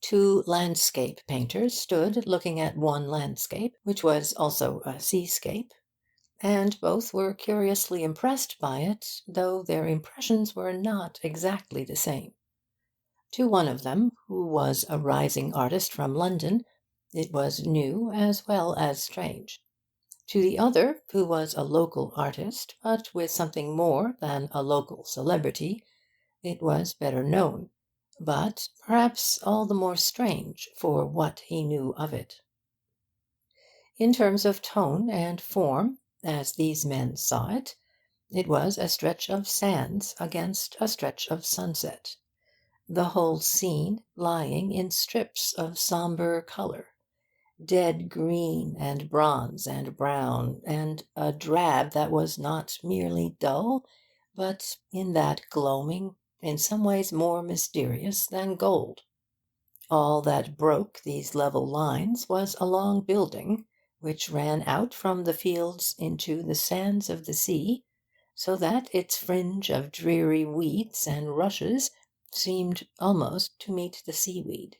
Two landscape painters stood looking at one landscape, which was also a seascape, and both were curiously impressed by it, though their impressions were not exactly the same. To one of them, who was a rising artist from London, it was new as well as strange. To the other, who was a local artist, but with something more than a local celebrity, it was better known, but perhaps all the more strange for what he knew of it. In terms of tone and form, as these men saw it, it was a stretch of sands against a stretch of sunset, the whole scene lying in strips of sombre colour, dead green and bronze and brown, and a drab that was not merely dull, but in that gloaming, in some ways more mysterious than gold. All that broke these level lines was a long building, which ran out from the fields into the sands of the sea, so that its fringe of dreary weeds and rushes seemed almost to meet the seaweed.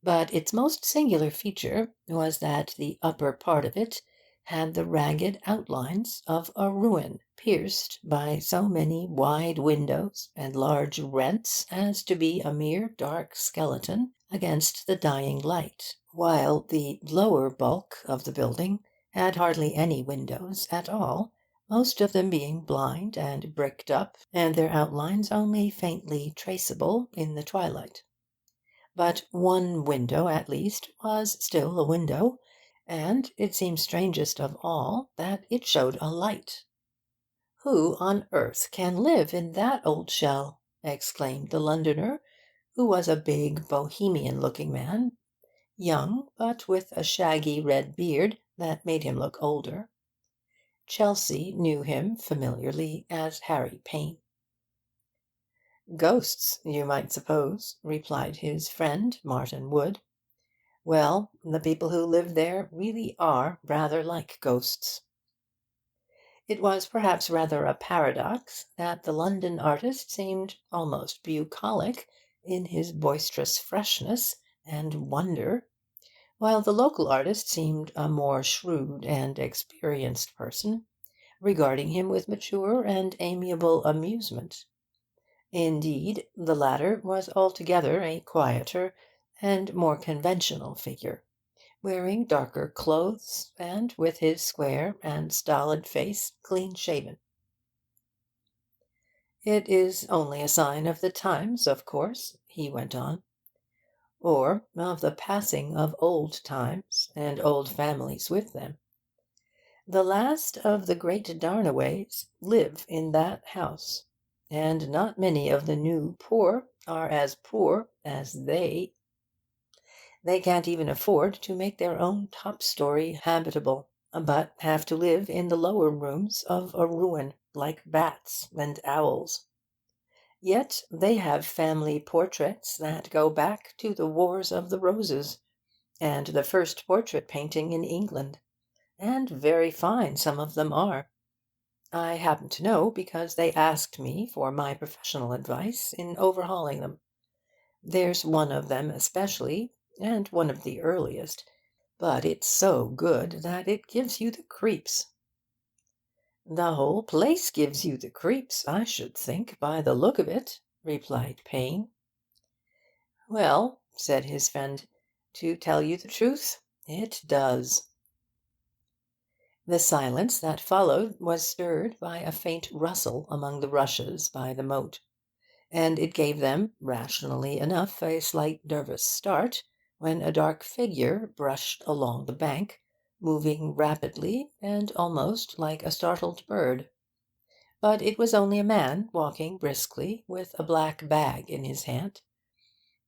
But its most singular feature was that the upper part of it had the ragged outlines of a ruin, pierced by so many wide windows and large rents as to be a mere dark skeleton against the dying light, while the lower bulk of the building had hardly any windows at all, most of them being blind and bricked up, and their outlines only faintly traceable in the twilight. But one window, at least, was still a window, and it seemed strangest of all that it showed a light. "Who on earth can live in that old shell?" exclaimed the Londoner, who was a big, Bohemian-looking man, young, but with a shaggy red beard that made him look older. Chelsea knew him familiarly as Harry Payne. "Ghosts, you might suppose," replied his friend, Martin Wood. "Well, the people who live there really are rather like ghosts." It was perhaps rather a paradox that the London artist seemed almost bucolic in his boisterous freshness and wonder, while the local artist seemed a more shrewd and experienced person, regarding him with mature and amiable amusement. Indeed, the latter was altogether a quieter and more conventional figure, wearing darker clothes, and with his square and stolid face clean shaven. "It is only a sign of the times, of course," he went on, "or of the passing of old times, and old families with them. The last of the great Darnaways live in that house, and not many of the new poor are as poor as they. They can't even afford to make their own top story habitable, but have to live in the lower rooms of a ruin, like bats and owls. Yet they have family portraits that go back to the Wars of the Roses, and the first portrait painting in England, and very fine some of them are. I happen to know because they asked me for my professional advice in overhauling them. There's one of them especially, and one of the earliest, but it's so good that it gives you the creeps." "The whole place gives you the creeps, I should think, by the look of it," replied Payne. "Well," said his friend, "to tell you the truth, it does." The silence that followed was stirred by a faint rustle among the rushes by the moat, and it gave them, rationally enough, a slight nervous start when a dark figure brushed along the bank, moving rapidly and almost like a startled bird. But it was only a man walking briskly, with a black bag in his hand,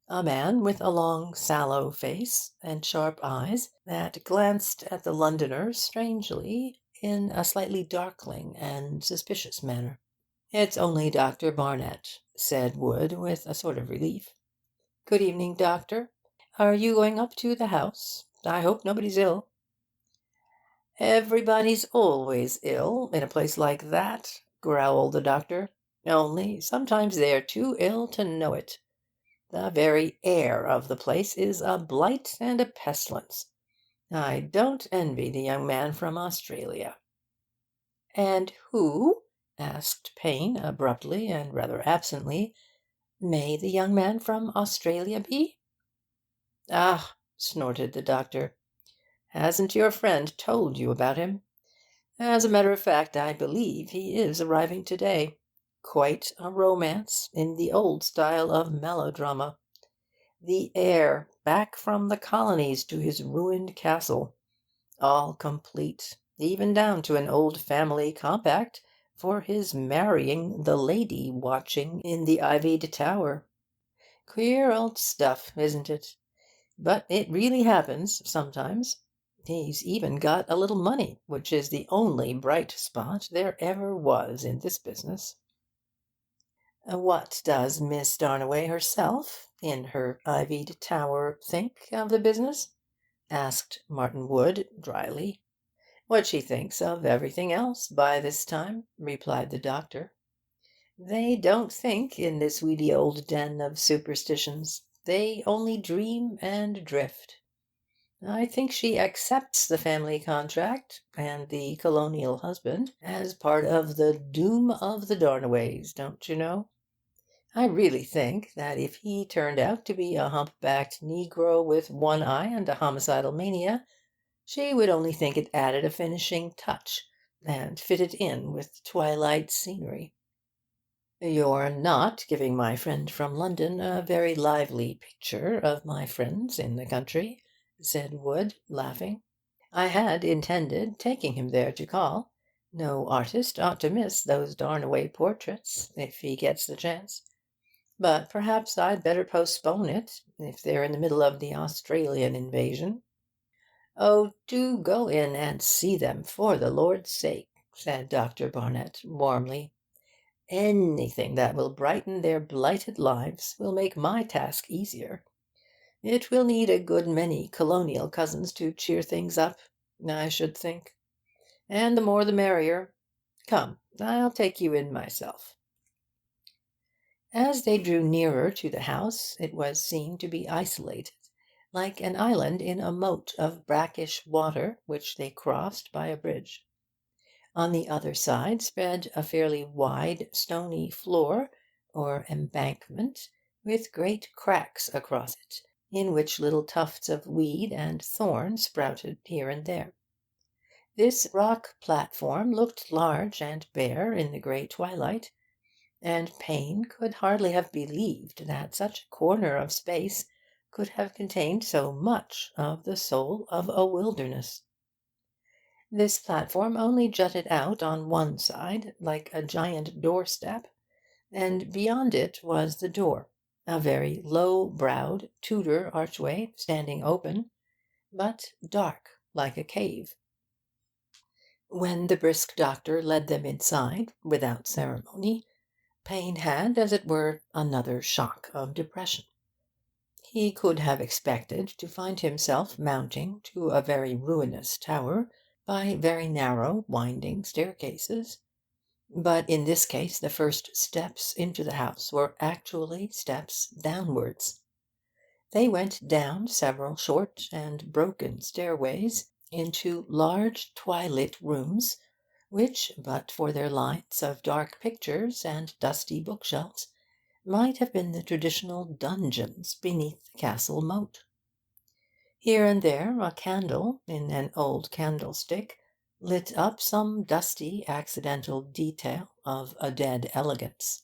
a man with a long sallow face and sharp eyes that glanced at the Londoner strangely in a slightly darkling and suspicious manner. "It's only Dr. Barnett," said Wood, with a sort of relief. "Good evening, doctor. Are you going up to the house? I hope nobody's ill." "Everybody's always ill in a place like that," growled the doctor. "Only sometimes they're too ill to know it. The very air of the place is a blight and a pestilence. I don't envy the young man from Australia." "And who," asked Payne abruptly and rather absently, "may the young man from Australia be?" "Ah!" snorted the doctor. "Hasn't your friend told you about him? As a matter of fact, I believe he is arriving to-day. Quite a romance, in the old style of melodrama. The heir, back from the colonies to his ruined castle. All complete, even down to an old family compact for his marrying the lady watching in the ivied tower. Queer old stuff, isn't it? But it really happens sometimes. He's even got a little money, which is the only bright spot there ever was in this business." "What does Miss Darnaway herself, in her ivied tower, think of the business?" asked Martin Wood dryly. "What she thinks of everything else by this time," replied the doctor. "They don't think in this weedy old den of superstitions. They only dream and drift. I think she accepts the family contract and the colonial husband as part of the doom of the Darnaways, don't you know? I really think that if he turned out to be a humpbacked negro with one eye and a homicidal mania, she would only think it added a finishing touch, and fit it in with twilight scenery." "You're not giving my friend from London a very lively picture of my friends in the country," said Wood, laughing. "I had intended taking him there to call. No artist ought to miss those Darnaway portraits, if he gets the chance. But perhaps I'd better postpone it, if they're in the middle of the Australian invasion." "Oh, do go in and see them, for the Lord's sake," said Dr. Barnett warmly. "Anything that will brighten their blighted lives will make my task easier. It will need a good many colonial cousins to cheer things up, I should think. And the more the merrier. Come, I'll take you in myself." As they drew nearer to the house, it was seen to be isolated, like an island in a moat of brackish water which they crossed by a bridge. On the other side spread a fairly wide stony floor, or embankment, with great cracks across it, in which little tufts of weed and thorn sprouted here and there. This rock platform looked large and bare in the grey twilight, and Payne could hardly have believed that such a corner of space could have contained so much of the soul of a wilderness. This platform only jutted out on one side, like a giant doorstep, and beyond it was the door, a very low-browed Tudor archway standing open, but dark like a cave. When the brisk doctor led them inside, without ceremony, Payne had, as it were, another shock of depression. He could have expected to find himself mounting to a very ruinous tower by very narrow, winding staircases. But in this case the first steps into the house were actually steps downwards. They went down several short and broken stairways into large twilit rooms, which, but for their lights of dark pictures and dusty bookshelves, might have been the traditional dungeons beneath the castle moat. Here and there a candle in an old candlestick lit up some dusty accidental detail of a dead elegance.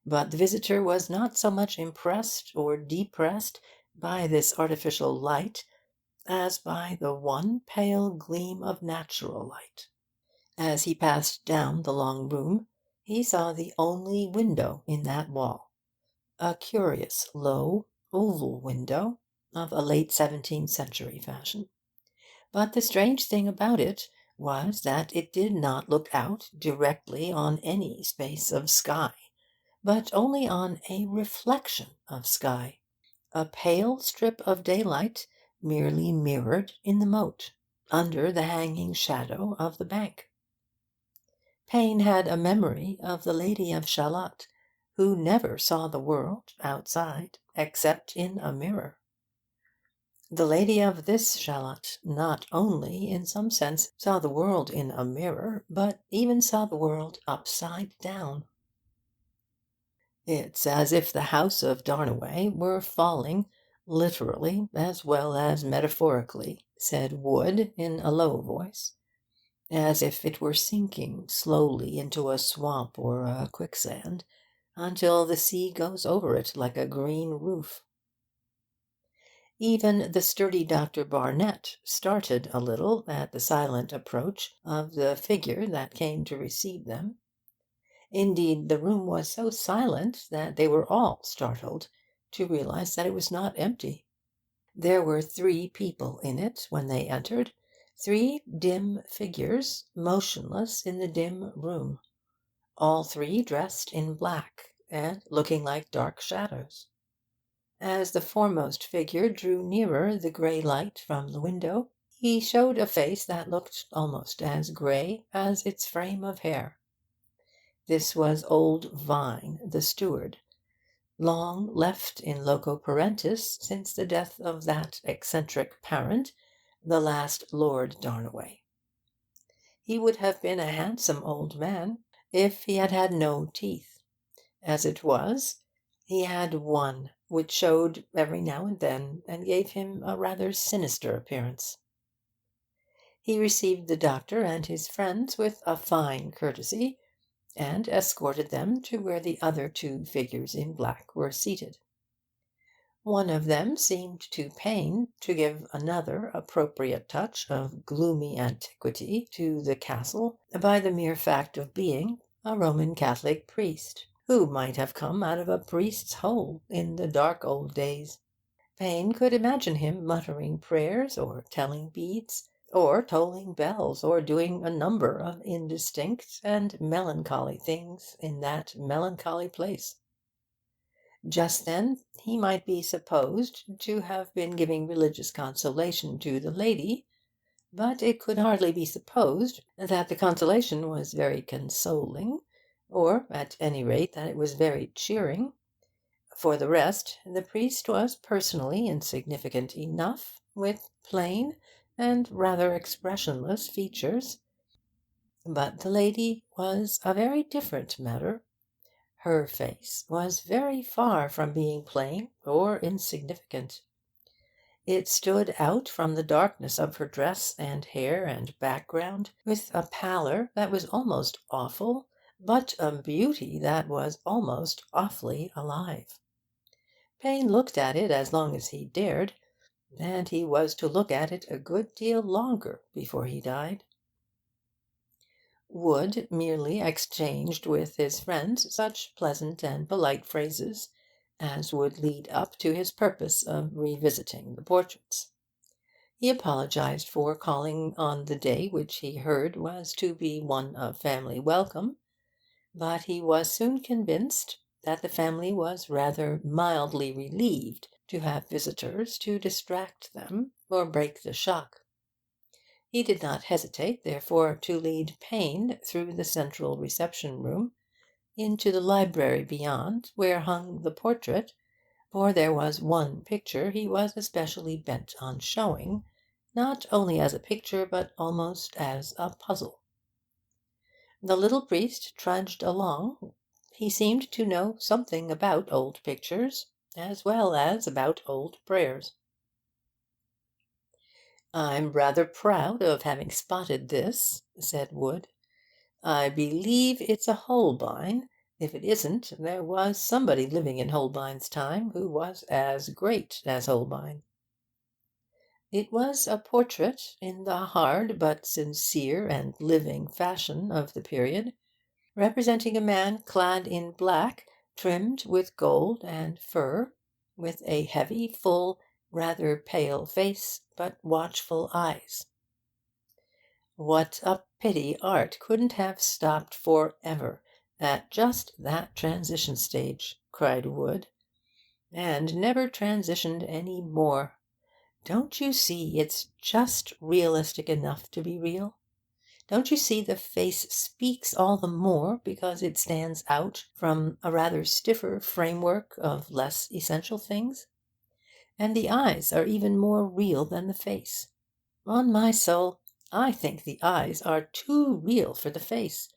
But the visitor was not so much impressed or depressed by this artificial light as by the one pale gleam of natural light. As he passed down the long room, he saw the only window in that wall, a curious low oval window of a late 17th century fashion. But the strange thing about it was that it did not look out directly on any space of sky, but only on a reflection of sky, a pale strip of daylight merely mirrored in the moat, under the hanging shadow of the bank. Payne had a memory of the Lady of Shalott, who never saw the world outside except in a mirror. The lady of this shallot not only, in some sense, saw the world in a mirror, but even saw the world upside down. It's as if the house of Darnaway were falling, literally as well as metaphorically, said Wood in a low voice, as if it were sinking slowly into a swamp or a quicksand, until the sea goes over it like a green roof. Even the sturdy Dr. Barnett started a little at the silent approach of the figure that came to receive them. Indeed, the room was so silent that they were all startled to realize that it was not empty. There were 3 people in it when they entered, 3 dim figures, motionless in the dim room, all 3 dressed in black and looking like dark shadows. As the foremost figure drew nearer the grey light from the window, he showed a face that looked almost as grey as its frame of hair. This was old Vine, the steward, long left in loco parentis since the death of that eccentric parent, the last Lord Darnaway. He would have been a handsome old man if he had had no teeth. As it was, he had one, which showed every now and then, and gave him a rather sinister appearance. He received the doctor and his friends with a fine courtesy, and escorted them to where the other 2 figures in black were seated. One of them seemed to Payne to give another appropriate touch of gloomy antiquity to the castle by the mere fact of being a Roman Catholic priest, who might have come out of a priest's hole in the dark old days. Payne could imagine him muttering prayers, or telling beads, or tolling bells, or doing a number of indistinct and melancholy things in that melancholy place. Just then he might be supposed to have been giving religious consolation to the lady, but it could hardly be supposed that the consolation was very consoling, or at any rate that it was very cheering. For the rest, the priest was personally insignificant enough, with plain and rather expressionless features. But the lady was a very different matter. Her face was very far from being plain or insignificant. It stood out from the darkness of her dress and hair and background with a pallor that was almost awful, but a beauty that was almost awfully alive. Payne looked at it as long as he dared, and he was to look at it a good deal longer before he died. Wood merely exchanged with his friends such pleasant and polite phrases as would lead up to his purpose of revisiting the portraits. He apologized for calling on the day which he heard was to be one of family welcome, but he was soon convinced that the family was rather mildly relieved to have visitors to distract them or break the shock. He did not hesitate, therefore, to lead Payne through the central reception room into the library beyond, where hung the portrait, for there was one picture he was especially bent on showing, not only as a picture, but almost as a puzzle. The little priest trudged along. He seemed to know something about old pictures, as well as about old prayers. "I'm rather proud of having spotted this," said Wood. "I believe it's a Holbein. If it isn't, there was somebody living in Holbein's time who was as great as Holbein." It was a portrait in the hard but sincere and living fashion of the period, representing a man clad in black, trimmed with gold and fur, with a heavy, full, rather pale face, but watchful eyes. What a pity art couldn't have stopped for ever at just that transition stage, cried Wood, and never transitioned any more. Don't you see it's just realistic enough to be real? Don't you see the face speaks all the more because it stands out from a rather stiffer framework of less essential things? And the eyes are even more real than the face. On my soul, I think the eyes are too real for the face.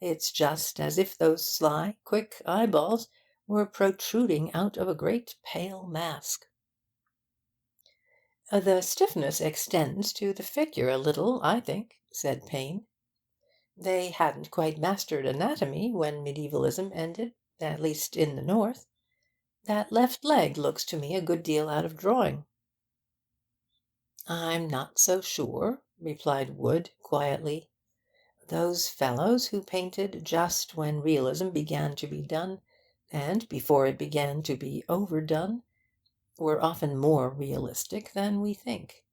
It's just as if those sly, quick eyeballs were protruding out of a great pale mask. The stiffness extends to the figure a little, I think, said Payne. They hadn't quite mastered anatomy when medievalism ended, at least in the north. That left leg looks to me a good deal out of drawing. I'm not so sure, replied Wood quietly. Those fellows who painted just when realism began to be done, and before it began to be overdone, were often more realistic than we think.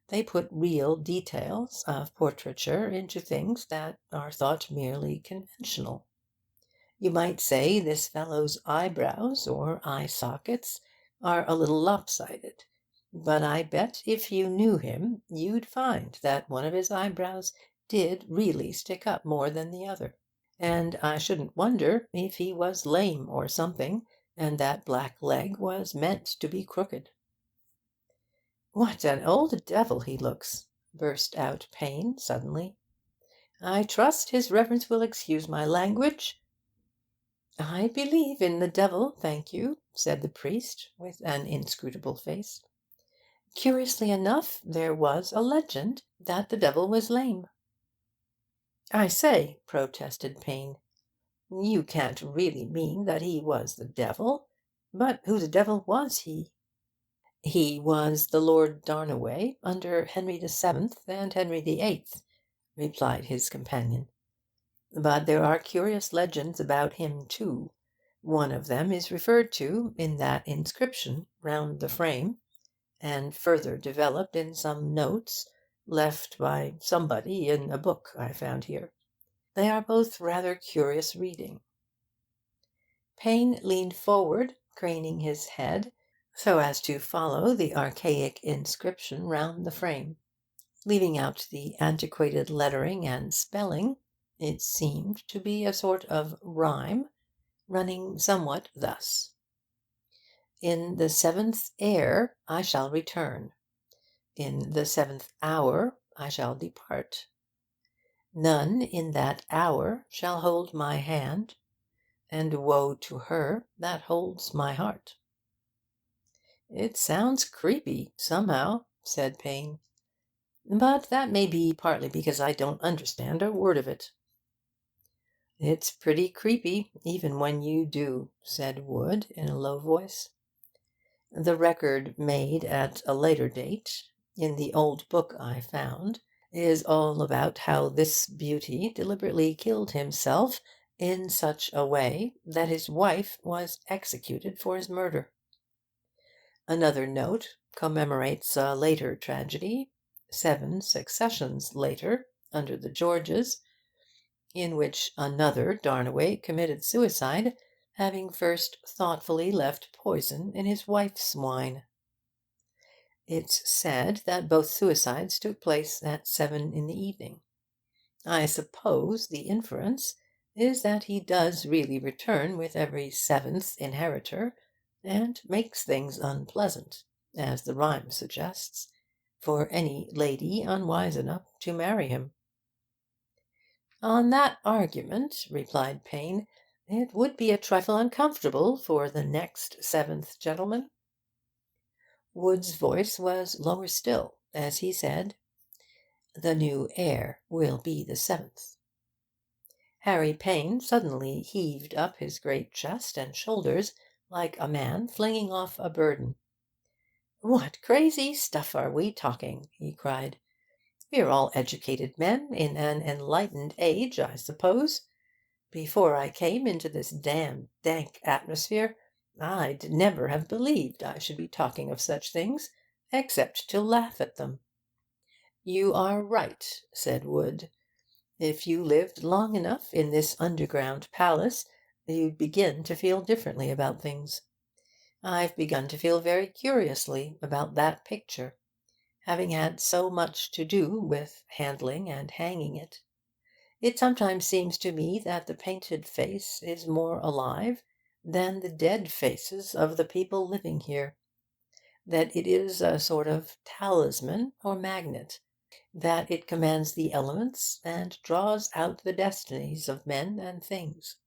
They put real details of portraiture into things that are thought merely conventional. You might say this fellow's eyebrows or eye sockets are a little lopsided, but I bet if you knew him you'd find that one of his eyebrows did really stick up more than the other. And I shouldn't wonder if he was lame or something, and that black leg was meant to be crooked. What an old devil he looks! Burst out Payne suddenly. I trust his reverence will excuse my language. I believe in the devil, thank you, said the priest, with an inscrutable face. Curiously enough, there was a legend that the devil was lame. I say, protested Payne, you can't really mean that he was the devil. But who the devil was he? He was the Lord Darnaway under Henry VII and Henry VIII, replied his companion. But there are curious legends about him, too. One of them is referred to in that inscription round the frame, and further developed in some notes left by somebody in a book I found here. They are both rather curious reading. Payne leaned forward, craning his head, so as to follow the archaic inscription round the frame. Leaving out the antiquated lettering and spelling, it seemed to be a sort of rhyme, running somewhat thus: In the seventh air I shall return. In the seventh hour I shall depart. None in that hour shall hold my hand, and woe to her that holds my heart. It sounds creepy, somehow, said Payne. But that may be partly because I don't understand a word of it. It's pretty creepy, even when you do, said Wood in a low voice. The record made at a later date, in the old book I found, is all about how this beauty deliberately killed himself in such a way that his wife was executed for his murder. Another note commemorates a later tragedy, 7 successions later, under the Georges, in which another Darnaway committed suicide, having first thoughtfully left poison in his wife's wine. It's said that both suicides took place at 7 in the evening. I suppose the inference is that he does really return with every seventh inheritor, and makes things unpleasant, as the rhyme suggests, for any lady unwise enough to marry him. On that argument, replied Payne, it would be a trifle uncomfortable for the next seventh gentleman. Wood's voice was lower still, as he said, The new heir will be the seventh. Harry Payne suddenly heaved up his great chest and shoulders like a man flinging off a burden. What crazy stuff are we talking? He cried. We're all educated men in an enlightened age, I suppose. Before I came into this damned dank atmosphere, I'd never have believed I should be talking of such things, except to laugh at them. You are right, said Wood. If you lived long enough in this underground palace, you'd begin to feel differently about things. I've begun to feel very curiously about that picture, having had so much to do with handling and hanging it. It sometimes seems to me that the painted face is more alive than the dead faces of the people living here, that it is a sort of talisman or magnet, that it commands the elements and draws out the destinies of men and things.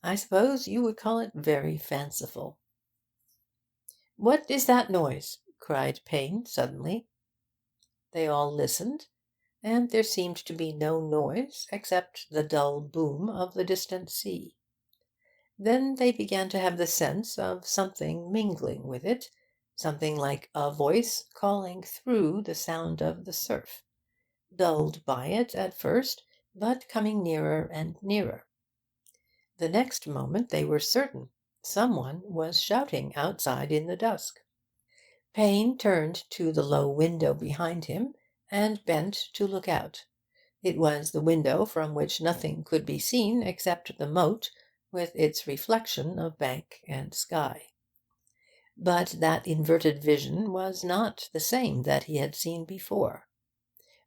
I suppose you would call it very fanciful. "What is that noise?" cried Payne suddenly. They all listened, and there seemed to be no noise except the dull boom of the distant sea. Then they began to have the sense of something mingling with it, something like a voice calling through the sound of the surf, dulled by it at first, but coming nearer and nearer. The next moment they were certain someone was shouting outside in the dusk. Payne turned to the low window behind him and bent to look out. It was the window from which nothing could be seen except the moat with its reflection of bank and sky. But that inverted vision was not the same that he had seen before.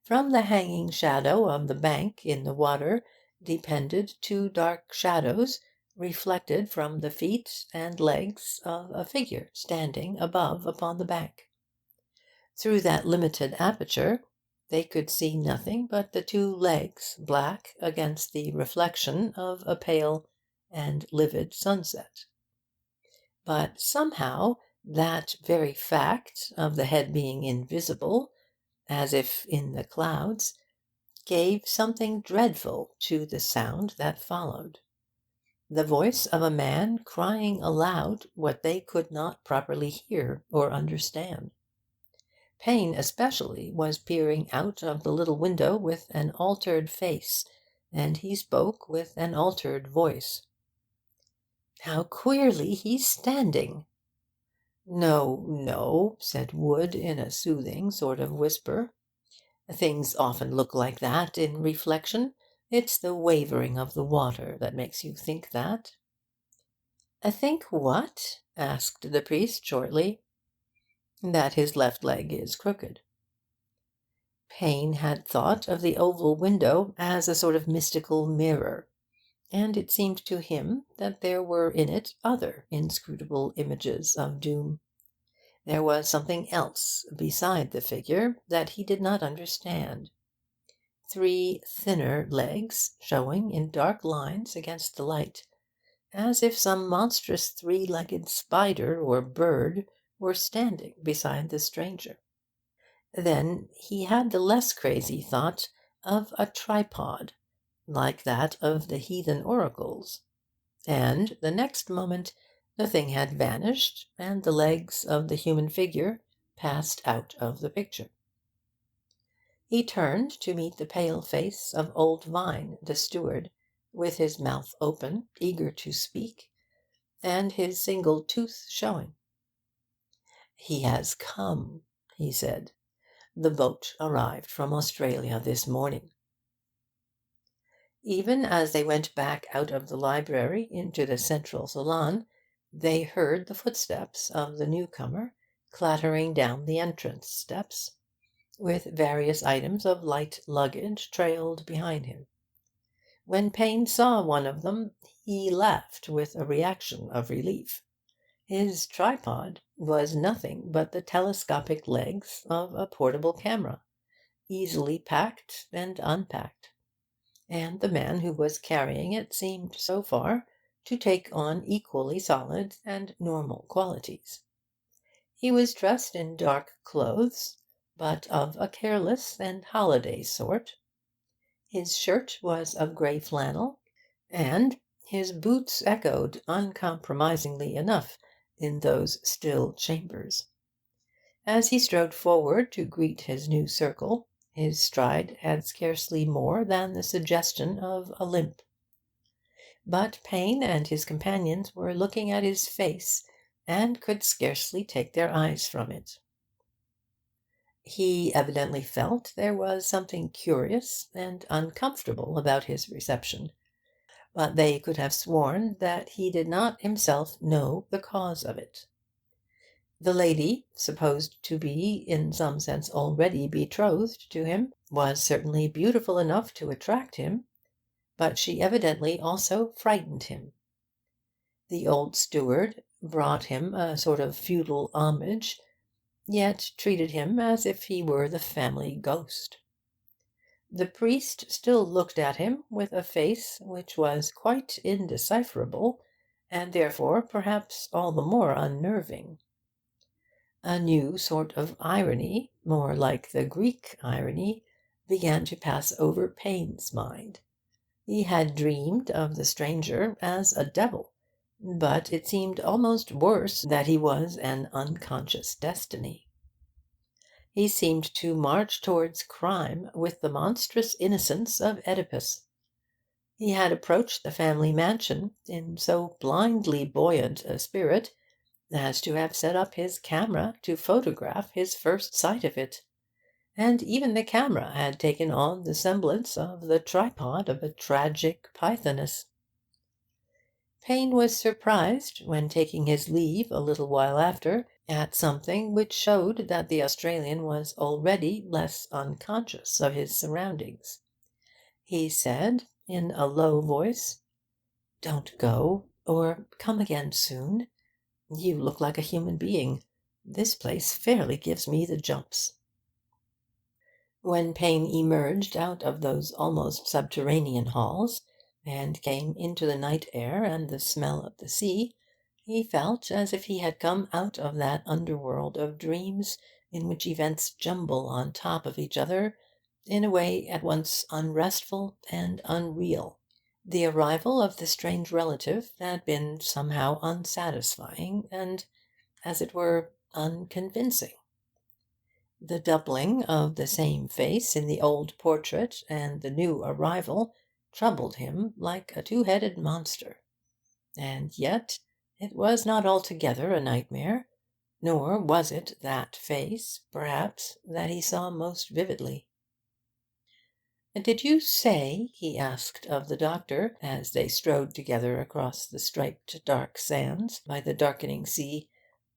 From the hanging shadow of the bank in the water depended two dark shadows, reflected from the feet and legs of a figure standing above upon the bank. Through that limited aperture they could see nothing but the two legs black against the reflection of a pale and livid sunset. But somehow that very fact of the head being invisible, as if in the clouds, gave something dreadful to the sound that followed. The voice of a man crying aloud what they could not properly hear or understand. Payne especially was peering out of the little window with an altered face, and he spoke with an altered voice. "How queerly he's standing!" "No, no," said Wood in a soothing sort of whisper. "Things often look like that in reflection. It's the wavering of the water that makes you think that." "Think what?" asked the priest shortly. "That his left leg is crooked." Payne had thought of the oval window as a sort of mystical mirror, and it seemed to him that there were in it other inscrutable images of doom. There was something else beside the figure that he did not understand. Three thinner legs showing in dark lines against the light, as if some monstrous three-legged spider or bird were standing beside the stranger. Then he had the less crazy thought of a tripod, like that of the heathen oracles, and the next moment the thing had vanished, and the legs of the human figure passed out of the picture. He turned to meet the pale face of old Vine, the steward, with his mouth open, eager to speak, and his single tooth showing. "He has come," he said. "The boat arrived from Australia this morning." Even as they went back out of the library into the central salon, they heard the footsteps of the newcomer clattering down the entrance steps, with various items of light luggage trailed behind him. When Payne saw one of them, he laughed with a reaction of relief. His tripod was nothing but the telescopic legs of a portable camera, easily packed and unpacked. And the man who was carrying it seemed, so far, to take on equally solid and normal qualities. He was dressed in dark clothes, but of a careless and holiday sort. His shirt was of grey flannel, and his boots echoed uncompromisingly enough in those still chambers. As he strode forward to greet his new circle, his stride had scarcely more than the suggestion of a limp. But Payne and his companions were looking at his face, and could scarcely take their eyes from it. He evidently felt there was something curious and uncomfortable about his reception, but they could have sworn that he did not himself know the cause of it. The lady, supposed to be in some sense already betrothed to him, was certainly beautiful enough to attract him, but she evidently also frightened him. The old steward brought him a sort of feudal homage, yet treated him as if he were the family ghost. The priest still looked at him with a face which was quite indecipherable, and therefore perhaps all the more unnerving. A new sort of irony, more like the Greek irony, began to pass over Payne's mind. He had dreamed of the stranger as a devil, but it seemed almost worse that he was an unconscious destiny. He seemed to march towards crime with the monstrous innocence of Oedipus. He had approached the family mansion in so blindly buoyant a spirit as to have set up his camera to photograph his first sight of it, and even the camera had taken on the semblance of the tripod of a tragic Pythoness. Payne was surprised, when taking his leave a little while after, at something which showed that the Australian was already less unconscious of his surroundings. He said, in a low voice, "Don't go, or come again soon. You look like a human being. This place fairly gives me the jumps." When Payne emerged out of those almost subterranean halls, and came into the night air and the smell of the sea, he felt as if he had come out of that underworld of dreams in which events jumble on top of each other in a way at once unrestful and unreal. The arrival of the strange relative had been somehow unsatisfying and, as it were, unconvincing. The doubling of the same face in the old portrait and the new arrival troubled him like a two-headed monster. And yet it was not altogether a nightmare, nor was it that face, perhaps, that he saw most vividly. "Did you say," he asked of the doctor, as they strode together across the striped dark sands by the darkening sea,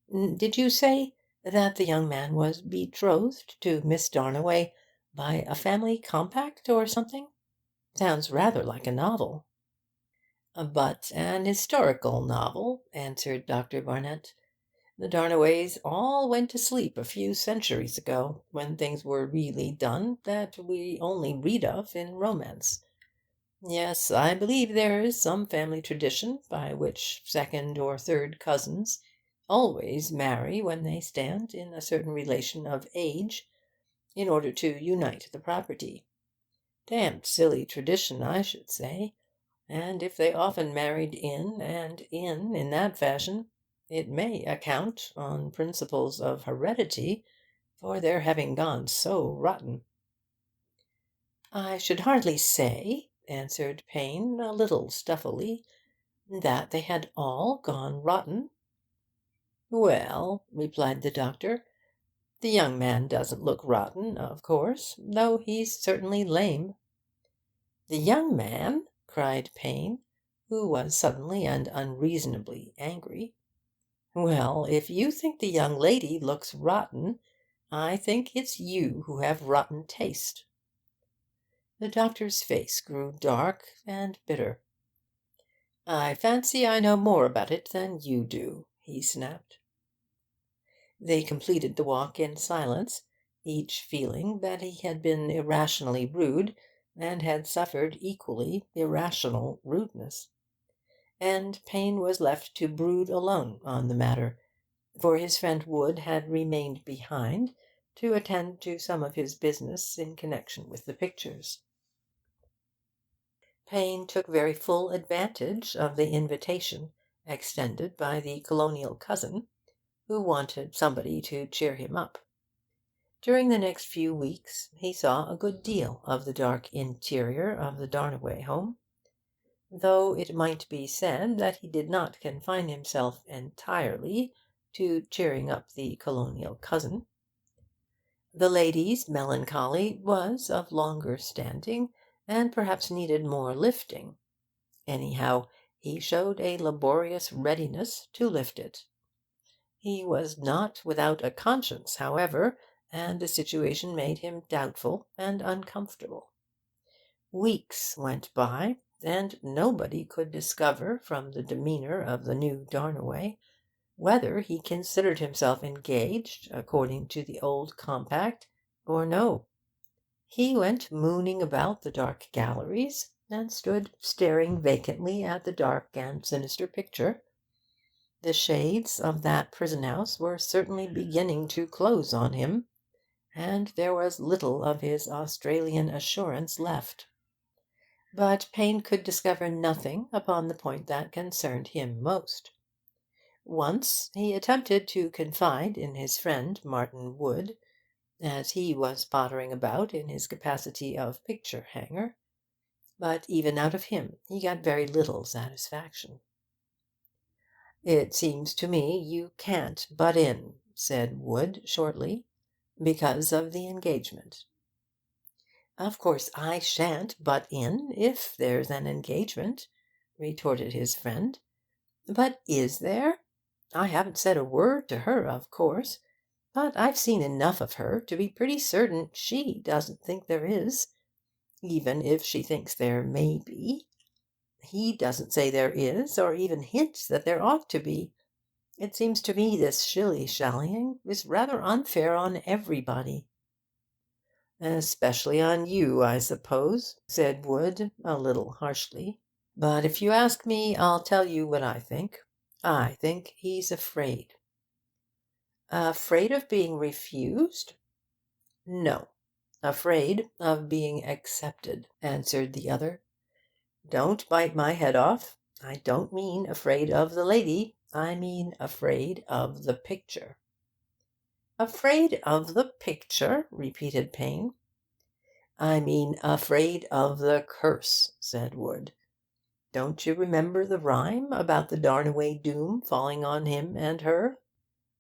"did you say that the young man was betrothed to Miss Darnaway by a family compact or something? Sounds rather like a novel." "But an historical novel," answered Dr. Barnett. "The Darnaways all went to sleep a few centuries ago, when things were really done that we only read of in romance. Yes, I believe there is some family tradition by which second or third cousins always marry when they stand in a certain relation of age, in order to unite the property. Damned silly tradition, I should say. And if they often married in that fashion, it may account, on principles of heredity, for their having gone so rotten." "I should hardly say," answered Payne, a little stuffily, "that they had all gone rotten." "Well," replied the doctor, "the young man doesn't look rotten, of course, though he's certainly lame." "The young man?" cried Payne, who was suddenly and unreasonably angry. "Well, if you think the young lady looks rotten, I think it's you who have rotten taste." The doctor's face grew dark and bitter. "I fancy I know more about it than you do," he snapped. They completed the walk in silence, each feeling that he had been irrationally rude, and had suffered equally irrational rudeness. And Payne was left to brood alone on the matter, for his friend Wood had remained behind to attend to some of his business in connection with the pictures. Payne took very full advantage of the invitation extended by the colonial cousin, who wanted somebody to cheer him up. During the next few weeks he saw a good deal of the dark interior of the Darnaway home, though it might be said that he did not confine himself entirely to cheering up the colonial cousin. The lady's melancholy was of longer standing, and perhaps needed more lifting. Anyhow, he showed a laborious readiness to lift it. He was not without a conscience, however, and the situation made him doubtful and uncomfortable. Weeks went by, and nobody could discover from the demeanour of the new Darnaway whether he considered himself engaged according to the old compact or no. He went mooning about the dark galleries, and stood staring vacantly at the dark and sinister picture. The shades of that prison-house were certainly beginning to close on him, and there was little of his Australian assurance left. But Payne could discover nothing upon the point that concerned him most. Once he attempted to confide in his friend Martin Wood, as he was pottering about in his capacity of picture-hanger, but even out of him he got very little satisfaction. "It seems to me you can't butt in," said Wood shortly, "because of the engagement." "Of course I shan't butt in if there's an engagement," retorted his friend. "But is there? I haven't said a word to her, of course, but I've seen enough of her to be pretty certain she doesn't think there is, even if she thinks there may be. He doesn't say there is, or even hints that there ought to be. It seems to me this shilly-shallying is rather unfair on everybody." "Especially on you, I suppose," said Wood, a little harshly. "But if you ask me, I'll tell you what I think. I think he's afraid." "Afraid of being refused?" "No, afraid of being accepted," answered the other. "Don't bite my head off. I don't mean afraid of the lady. I mean afraid of the picture." "Afraid of the picture?" repeated Payne. "I mean afraid of the curse," said Wood. "Don't you remember the rhyme about the Darnaway doom falling on him and her?"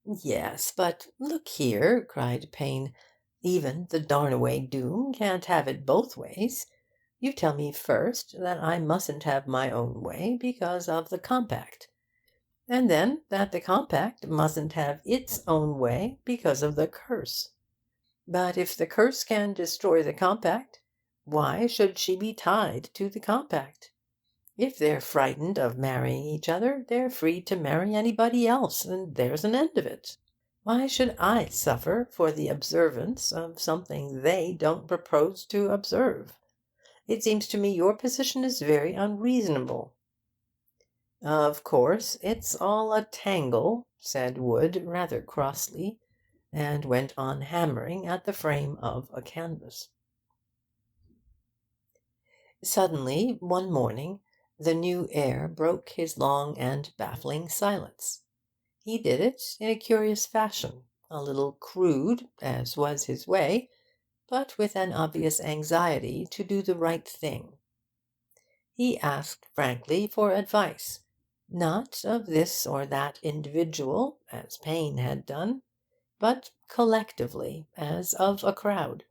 "Yes, but look here," cried Payne, "even the Darnaway doom can't have it both ways. You tell me first that I mustn't have my own way because of the compact, and then that the compact mustn't have its own way because of the curse. But if the curse can destroy the compact, why should she be tied to the compact? If they're frightened of marrying each other, they're free to marry anybody else, and there's an end of it. Why should I suffer for the observance of something they don't propose to observe? It seems to me your position is very unreasonable." "Of course, it's all a tangle," said Wood rather crossly, and went on hammering at the frame of a canvas. Suddenly, one morning, the new air broke his long and baffling silence. He did it in a curious fashion, a little crude, as was his way, but with an obvious anxiety to do the right thing. He asked frankly for advice, not of this or that individual, as Payne had done, but collectively, as of a crowd.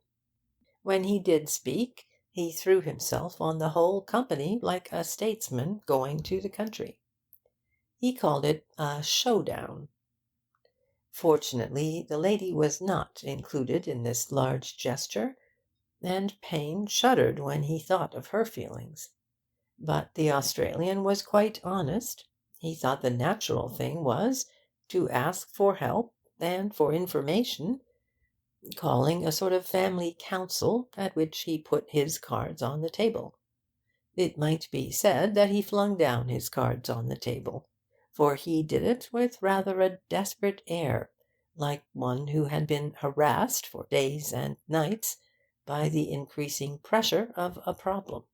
When he did speak, he threw himself on the whole company like a statesman going to the country. He called it a showdown. Fortunately, the lady was not included in this large gesture, and Payne shuddered when he thought of her feelings. But the Australian was quite honest. He thought the natural thing was to ask for help and for information, calling a sort of family council at which he put his cards on the table. It might be said that he flung down his cards on the table, for he did it with rather a desperate air, like one who had been harassed for days and nights by the increasing pressure of a problem.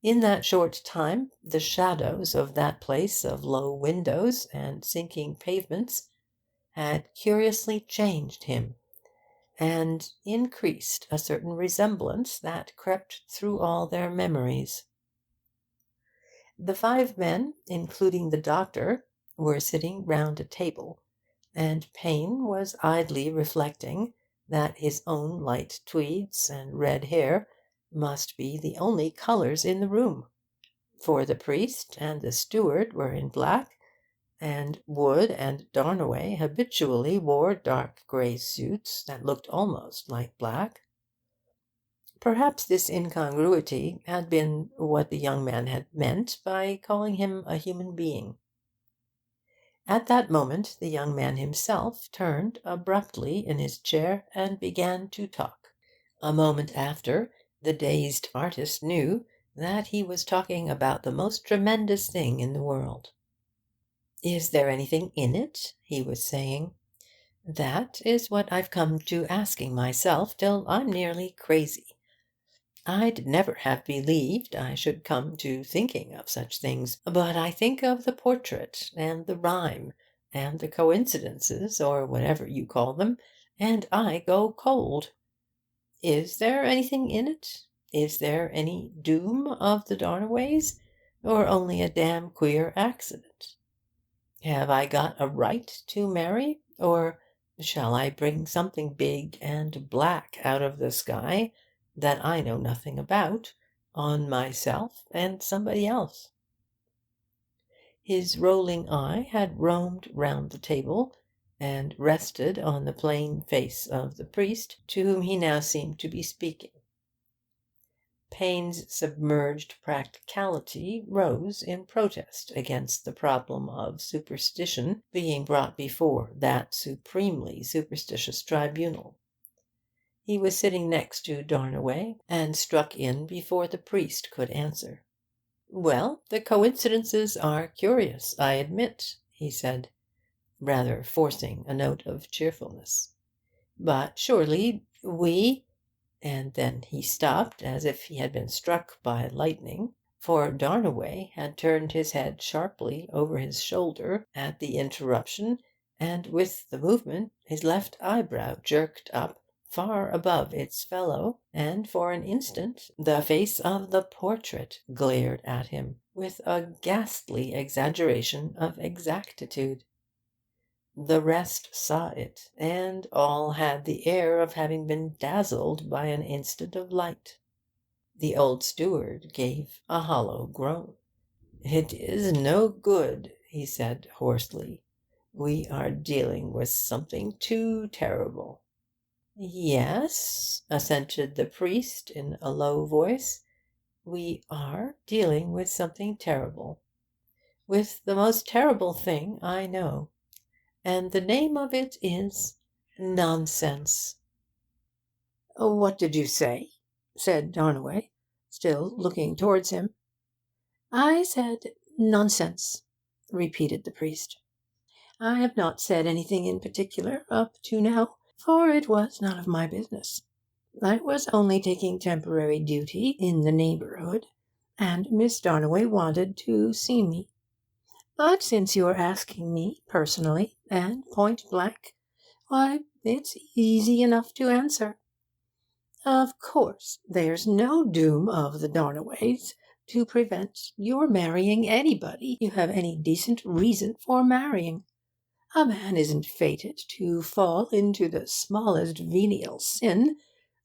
In that short time, the shadows of that place of low windows and sinking pavements had curiously changed him, and increased a certain resemblance that crept through all their memories. The five men, including the doctor, were sitting round a table, and Payne was idly reflecting that his own light tweeds and red hair must be the only colours in the room, for the priest and the steward were in black, and Wood and Darnaway habitually wore dark grey suits that looked almost like black. Perhaps this incongruity had been what the young man had meant by calling him a human being. At that moment the young man himself turned abruptly in his chair and began to talk. A moment after, the dazed artist knew that he was talking about the most tremendous thing in the world. "Is there anything in it?" he was saying. "That is what I've come to asking myself till I'm nearly crazy. I'd never have believed I should come to thinking of such things, but I think of the portrait, and the rhyme, and the coincidences, or whatever you call them, and I go cold. Is there anything in it? Is there any doom of the Darnaways, or only a damn queer accident? Have I got a right to marry, or shall I bring something big and black out of the sky that I know nothing about on myself and somebody else?" His rolling eye had roamed round the table and rested on the plain face of the priest, to whom he now seemed to be speaking. Payne's submerged practicality rose in protest against the problem of superstition being brought before that supremely superstitious tribunal. He was sitting next to Darnaway, and struck in before the priest could answer. "Well, the coincidences are curious, I admit," he said, rather forcing a note of cheerfulness. "But surely we—" And then he stopped as if he had been struck by lightning, for Darnaway had turned his head sharply over his shoulder at the interruption, and with the movement his left eyebrow jerked up far above its fellow, and for an instant the face of the portrait glared at him with a ghastly exaggeration of exactitude. The rest saw it, and all had the air of having been dazzled by an instant of light. The old steward gave a hollow groan. "It is no good," he said hoarsely. "We are dealing with something too terrible." "Yes," assented the priest in a low voice, "we are dealing with something terrible. With the most terrible thing I know. And the name of it is nonsense." "What did you say?" said Darnaway, still looking towards him. "I said nonsense," repeated the priest. "I have not said anything in particular up to now, for it was none of my business. I was only taking temporary duty in the neighbourhood, and Miss Darnaway wanted to see me. But since you're asking me personally and point blank, why, it's easy enough to answer. Of course, there's no doom of the Darnaways to prevent your marrying anybody you have any decent reason for marrying. A man isn't fated to fall into the smallest venial sin,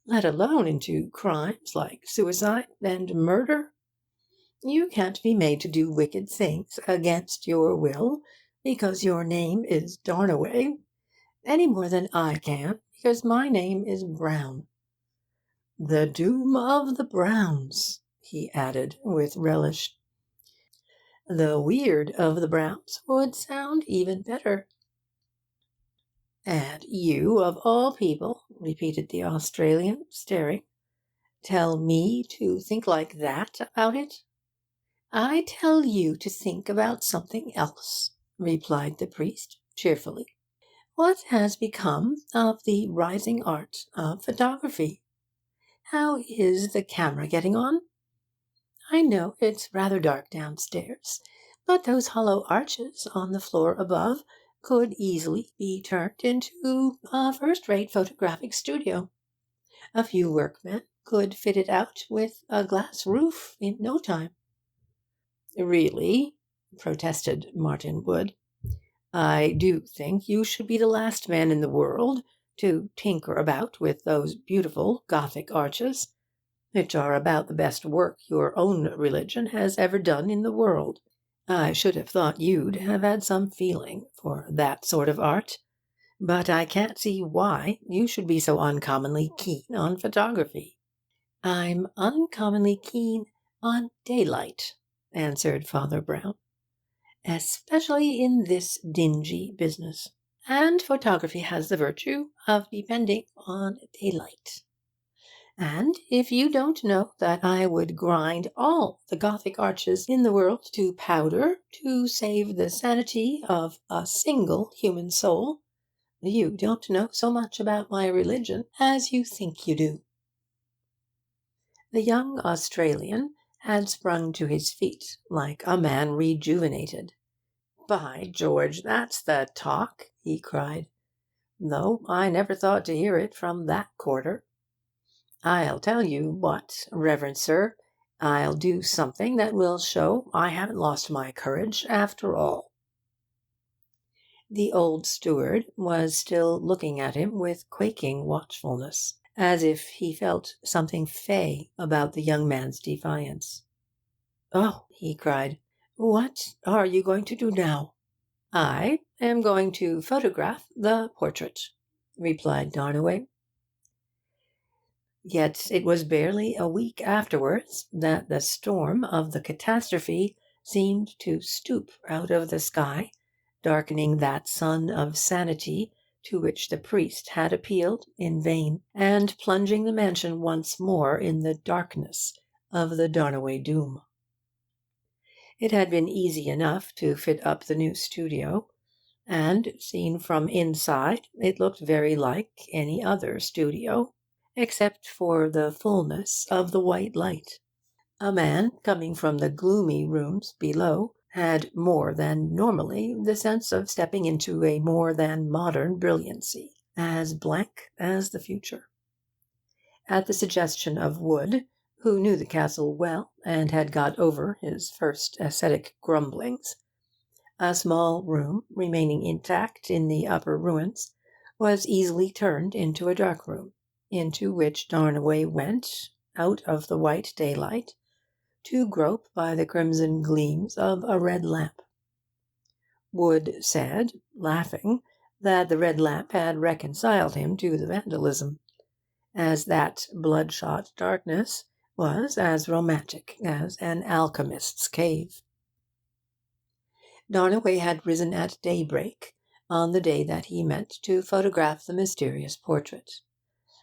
let alone into crimes like suicide and murder. You can't be made to do wicked things against your will because your name is Darnaway, any more than I can because my name is Brown. The doom of the Browns," he added with relish. "The weird of the Browns would sound even better." "And you, of all people," repeated the Australian, staring, "tell me to think like that about it?" "I tell you to think about something else," replied the priest cheerfully. "What has become of the rising art of photography? How is the camera getting on? I know it's rather dark downstairs, but those hollow arches on the floor above could easily be turned into a first-rate photographic studio. A few workmen could fit it out with a glass roof in no time." "Really," protested Martin Wood, "I do think you should be the last man in the world to tinker about with those beautiful Gothic arches, which are about the best work your own religion has ever done in the world. I should have thought you'd have had some feeling for that sort of art, but I can't see why you should be so uncommonly keen on photography." I'm uncommonly keen on daylight, answered Father Brown, especially in this dingy business. And photography has the virtue of depending on daylight. And if you don't know that I would grind all the Gothic arches in the world to powder to save the sanity of a single human soul, you don't know so much about my religion as you think you do. The young Australian had sprung to his feet like a man rejuvenated. "By George, that's the talk!" he cried, "though I never thought to hear it from that quarter. I'll tell you what, reverend sir, I'll do something that will show I haven't lost my courage after all." The old steward was still looking at him with quaking watchfulness, as if he felt something fey about the young man's defiance. "Oh," he cried, "what are you going to do now?" "I am going to photograph the portrait," replied Darnaway. Yet it was barely a week afterwards that the storm of the catastrophe seemed to stoop out of the sky, darkening that sun of sanity to which the priest had appealed in vain, and plunging the mansion once more in the darkness of the Darnaway doom. It had been easy enough to fit up the new studio, and, seen from inside, it looked very like any other studio, except for the fullness of the white light. A man coming from the gloomy rooms below had more than normally the sense of stepping into a more than modern brilliancy, as blank as the future. At the suggestion of Wood, who knew the castle well and had got over his first ascetic grumblings, a small room, remaining intact in the upper ruins, was easily turned into a dark room, into which Darnaway went, out of the white daylight, to grope by the crimson gleams of a red lamp. Wood said, laughing, that the red lamp had reconciled him to the vandalism, as that bloodshot darkness was as romantic as an alchemist's cave. Darnaway had risen at daybreak on the day that he meant to photograph the mysterious portrait,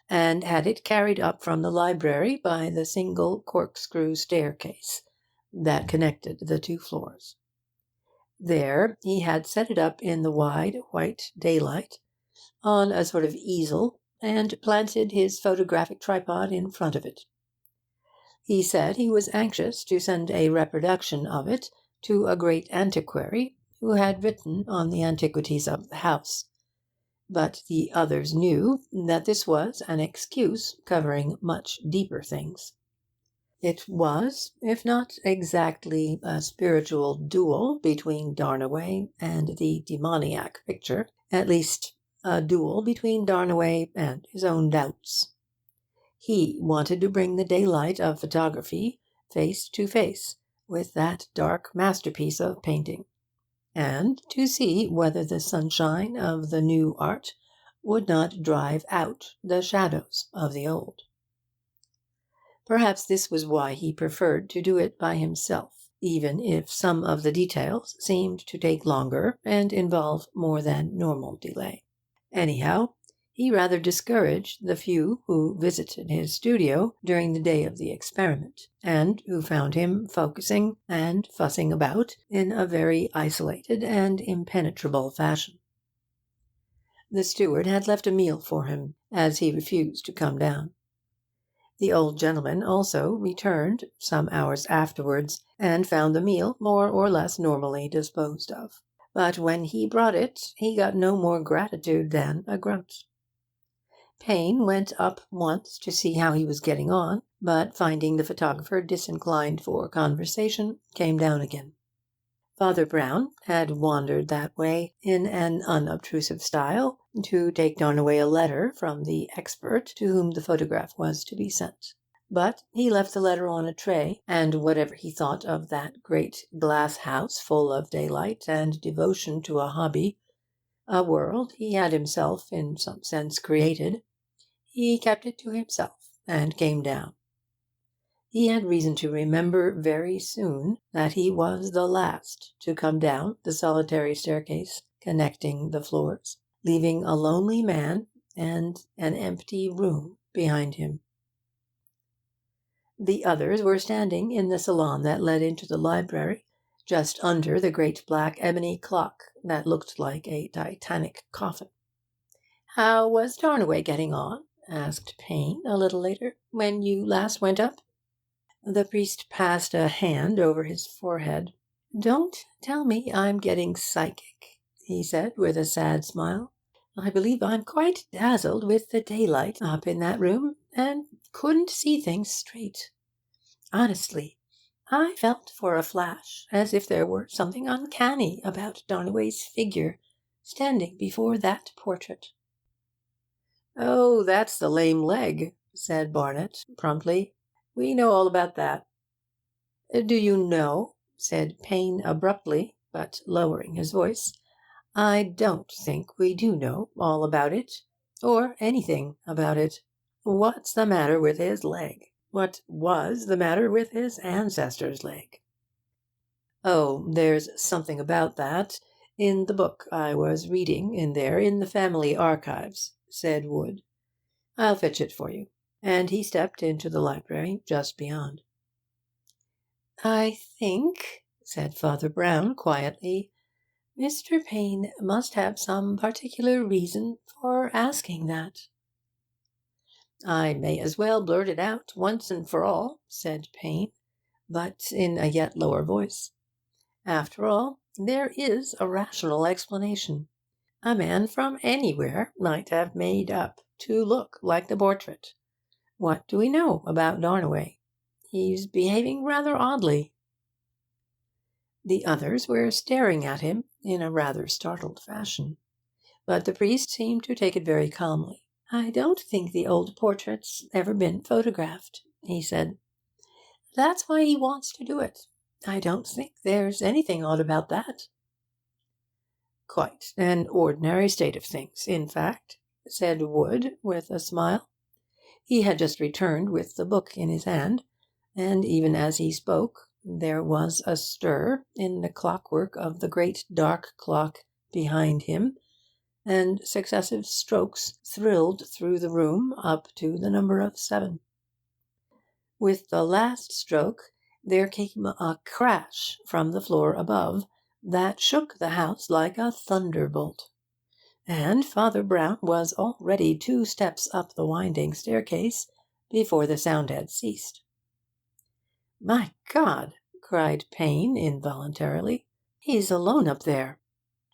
and had it carried up from the library by the single corkscrew staircase that connected the two floors. There he had set it up in the wide white daylight on a sort of easel, and planted his photographic tripod in front of it. He said he was anxious to send a reproduction of it to a great antiquary who had written on the antiquities of the house, but the others knew that this was an excuse covering much deeper things. It was, if not exactly a spiritual duel between Darnaway and the demoniac picture, at least a duel between Darnaway and his own doubts. He wanted to bring the daylight of photography face to face with that dark masterpiece of painting, and to see whether the sunshine of the new art would not drive out the shadows of the old. Perhaps this was why he preferred to do it by himself, even if some of the details seemed to take longer and involve more than normal delay. Anyhow, he rather discouraged the few who visited his studio during the day of the experiment, and who found him focusing and fussing about in a very isolated and impenetrable fashion. The steward had left a meal for him, as he refused to come down. The old gentleman also returned some hours afterwards, and found the meal more or less normally disposed of. But when he brought it, he got no more gratitude than a grunt. Payne went up once to see how he was getting on, but finding the photographer disinclined for conversation, came down again. Father Brown had wandered that way in an unobtrusive style to take Darnaway a letter from the expert to whom the photograph was to be sent. But he left the letter on a tray, and whatever he thought of that great glass house full of daylight and devotion to a hobby, a world he had himself in some sense created, he kept it to himself and came down. He had reason to remember very soon that he was the last to come down the solitary staircase connecting the floors, leaving a lonely man and an empty room behind him. The others were standing in the salon that led into the library, just under the great black ebony clock that looked like a Titanic coffin. "How was Darnaway getting on?" asked Payne a little later, "when you last went up?" The priest passed a hand over his forehead. "Don't tell me I'm getting psychic," he said with a sad smile. "I believe I'm quite dazzled with the daylight up in that room, and couldn't see things straight. Honestly, I felt for a flash as if there were something uncanny about Darnaway's figure standing before that portrait." "Oh, that's the lame leg," said Barnet promptly. "We know all about that." "Do you know," said Payne abruptly, but lowering his voice, "I don't think we do know all about it, or anything about it. What's the matter with his leg? What was the matter with his ancestor's leg?" "Oh, there's something about that in the book I was reading in there in the family archives," said Wood. "I'll fetch it for you." And he stepped into the library just beyond. "I think," said Father Brown quietly, "Mr. Payne must have some particular reason for asking that." "I may as well blurt it out once and for all," said Payne, but in a yet lower voice. "After all, there is a rational explanation. A man from anywhere might have made up to look like the portrait. What do we know about Darnaway? He's behaving rather oddly." The others were staring at him in a rather startled fashion, but the priest seemed to take it very calmly. "I don't think the old portrait's ever been photographed," he said. "That's why he wants to do it. I don't think there's anything odd about that." "Quite an ordinary state of things, in fact," said Wood, with a smile. He had just returned with the book in his hand, and even as he spoke there was a stir in the clockwork of the great dark clock behind him, and successive strokes thrilled through the room up to the number of 7. With the last stroke there came a crash from the floor above that shook the house like a thunderbolt, and Father Brown was already 2 steps up the winding staircase before the sound had ceased. "My God!" cried Payne involuntarily. "He's alone up there."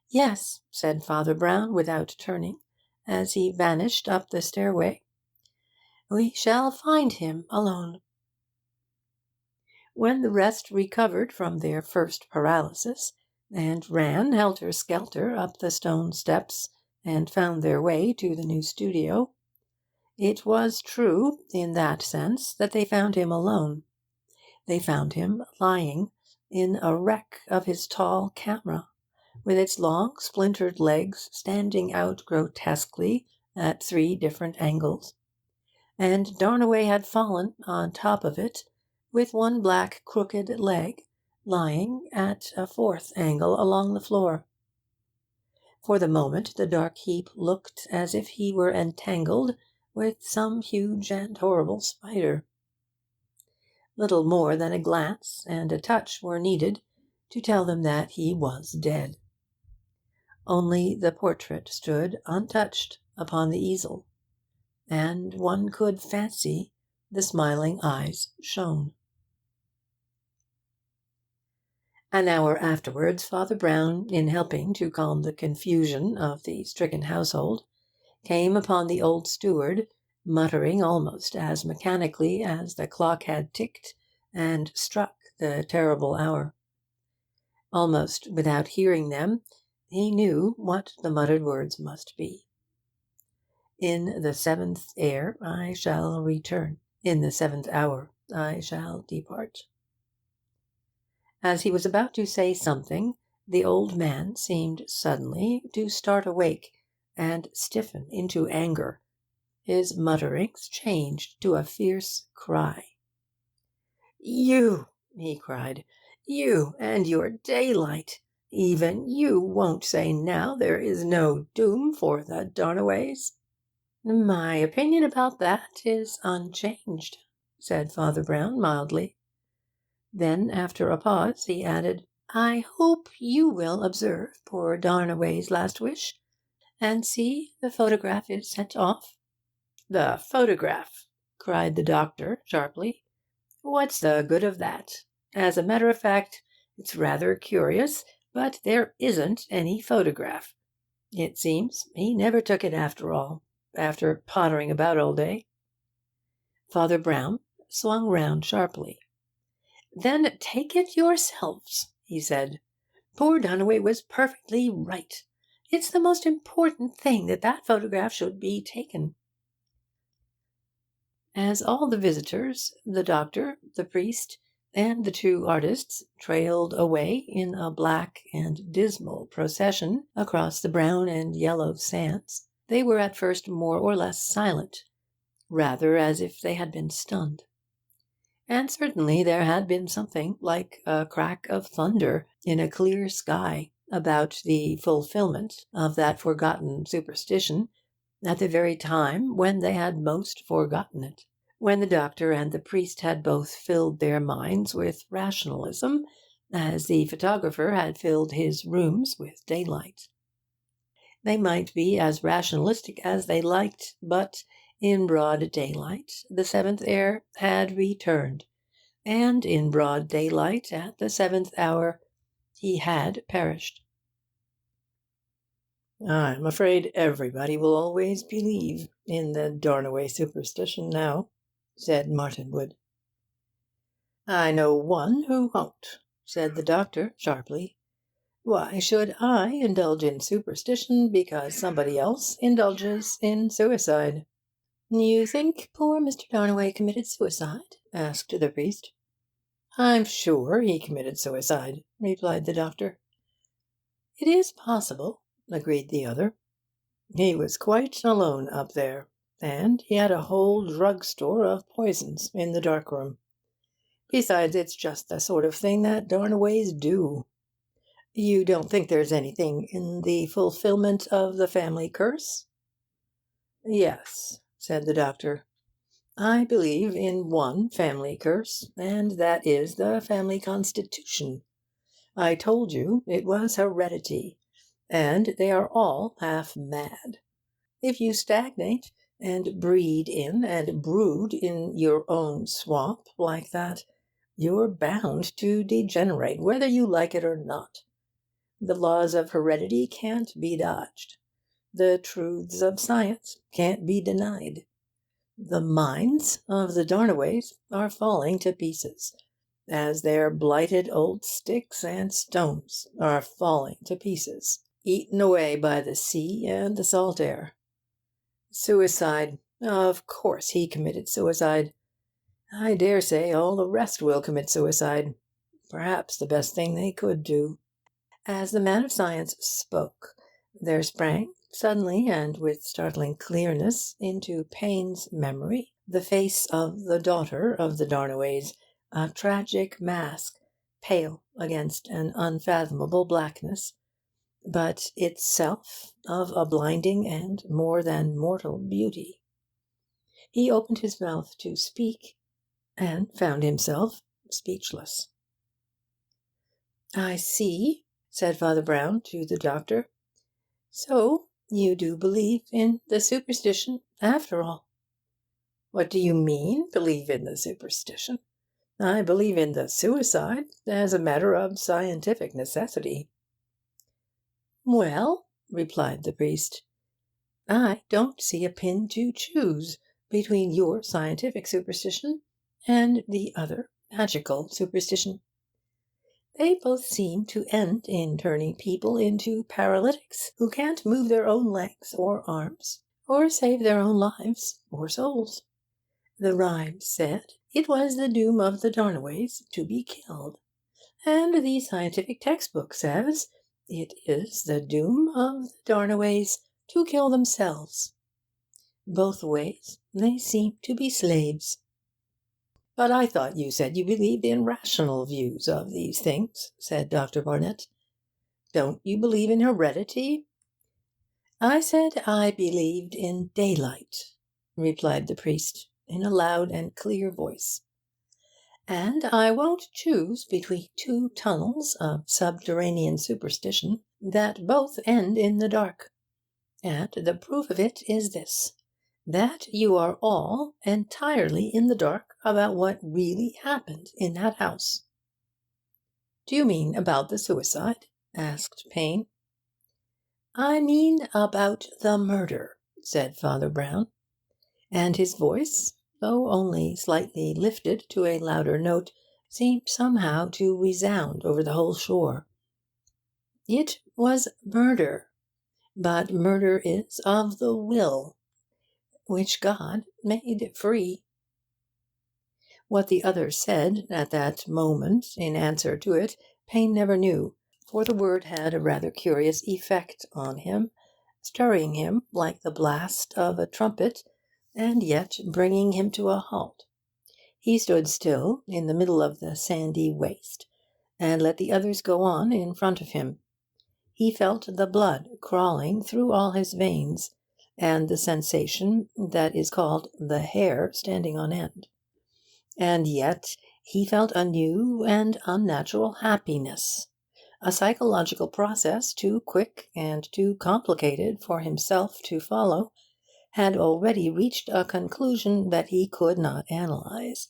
"Yes," said Father Brown without turning, as he vanished up the stairway. "We shall find him alone." When the rest recovered from their first paralysis, and ran helter-skelter up the stone steps and found their way to the new studio, it was true, in that sense, that they found him alone. They found him lying in a wreck of his tall camera, with its long splintered legs standing out grotesquely at 3 different angles, and Darnaway had fallen on top of it, with one black crooked leg lying at a 4th angle along the floor. For the moment the dark heap looked as if he were entangled with some huge and horrible spider. Little more than a glance and a touch were needed to tell them that he was dead. Only the portrait stood untouched upon the easel, and one could fancy the smiling eyes shone. An hour afterwards, Father Brown, in helping to calm the confusion of the stricken household, came upon the old steward, muttering almost as mechanically as the clock had ticked and struck the terrible hour. Almost without hearing them, he knew what the muttered words must be. "In the 7th air I shall return. In the 7th hour I shall depart." As he was about to say something, the old man seemed suddenly to start awake and stiffen into anger. His mutterings changed to a fierce cry. "You!" he cried. "You and your daylight! Even you won't say now there is no doom for the Darnaways?" "My opinion about that is unchanged," said Father Brown mildly. Then, after a pause, he added, "I hope you will observe poor Darnaway's last wish, and see the photograph is sent off." "The photograph!" cried the doctor sharply. "What's the good of that? As a matter of fact, it's rather curious, but there isn't any photograph. It seems he never took it after all, after pottering about all day." Father Brown swung round sharply. "Then take it yourselves," he said. "Poor Dalloway was perfectly right. It's the most important thing that that photograph should be taken." As all the visitors, the doctor, the priest, and the two artists trailed away in a black and dismal procession across the brown and yellow sands, they were at first more or less silent, rather as if they had been stunned. And certainly there had been something like a crack of thunder in a clear sky about the fulfilment of that forgotten superstition at the very time when they had most forgotten it, when the doctor and the priest had both filled their minds with rationalism, as the photographer had filled his rooms with daylight. They might be as rationalistic as they liked, but in broad daylight the seventh heir had returned, and in broad daylight at the seventh hour he had perished. "I'm afraid everybody will always believe in the Darnaway superstition now," said Martin Wood. "I know one who won't," said the doctor sharply. "Why should I indulge in superstition because somebody else indulges in suicide?" "You think poor Mr. Darnaway committed suicide?" asked the priest. "I'm sure he committed suicide," replied the doctor. "It is possible," agreed the other. "He was quite alone up there, and he had a whole drug store of poisons in the dark room. Besides, it's just the sort of thing that Darnaways do. You don't think there's anything in the fulfilment of the family curse?" "Yes," said the doctor. "I believe in one family curse, and that is the family constitution. I told you it was heredity, and they are all half mad. If you stagnate and breed in and brood in your own swamp like that, you're bound to degenerate, whether you like it or not. The laws of heredity can't be dodged. The truths of science can't be denied. The minds of the Darnaways are falling to pieces, as their blighted old sticks and stones are falling to pieces, eaten away by the sea and the salt air. Suicide. Of course he committed suicide. I dare say all the rest will commit suicide. Perhaps the best thing they could do." As the man of science spoke, there sprang, suddenly and with startling clearness, into Payne's memory the face of the daughter of the Darnaways, a tragic mask, pale against an unfathomable blackness, but itself of a blinding and more than mortal beauty. He opened his mouth to speak, and found himself speechless. "I see," said Father Brown to the doctor. "So you do believe in the superstition, after all." "What do you mean, believe in the superstition? I believe in the suicide as a matter of scientific necessity." "Well," replied the priest, "I don't see a pin to choose between your scientific superstition and the other magical superstition. They both seem to end in turning people into paralytics who can't move their own legs or arms, or save their own lives or souls. The rhyme said it was the doom of the Darnaways to be killed, and the scientific textbook says it is the doom of the Darnaways to kill themselves. Both ways they seem to be slaves." But I thought you said you believed in rational views of these things, said Dr. Barnett. Don't you believe in heredity? I said I believed in daylight, replied the priest, in a loud and clear voice. And I won't choose between two tunnels of subterranean superstition that both end in the dark. And the proof of it is this, that you are all entirely in the dark about what really happened in that house. Do you mean about the suicide? Asked Payne. I mean about the murder, said Father Brown, and his voice, though only slightly lifted to a louder note, seemed somehow to resound over the whole shore. It was murder, but murder is of the will, which God made free. What the other said at that moment in answer to it, Payne never knew, for the word had a rather curious effect on him, stirring him like the blast of a trumpet, and yet bringing him to a halt. He stood still in the middle of the sandy waste, and let the others go on in front of him. He felt the blood crawling through all his veins, and the sensation that is called the hair standing on end. And yet he felt a new and unnatural happiness, a psychological process too quick and too complicated for himself to follow, had already reached a conclusion that he could not analyze.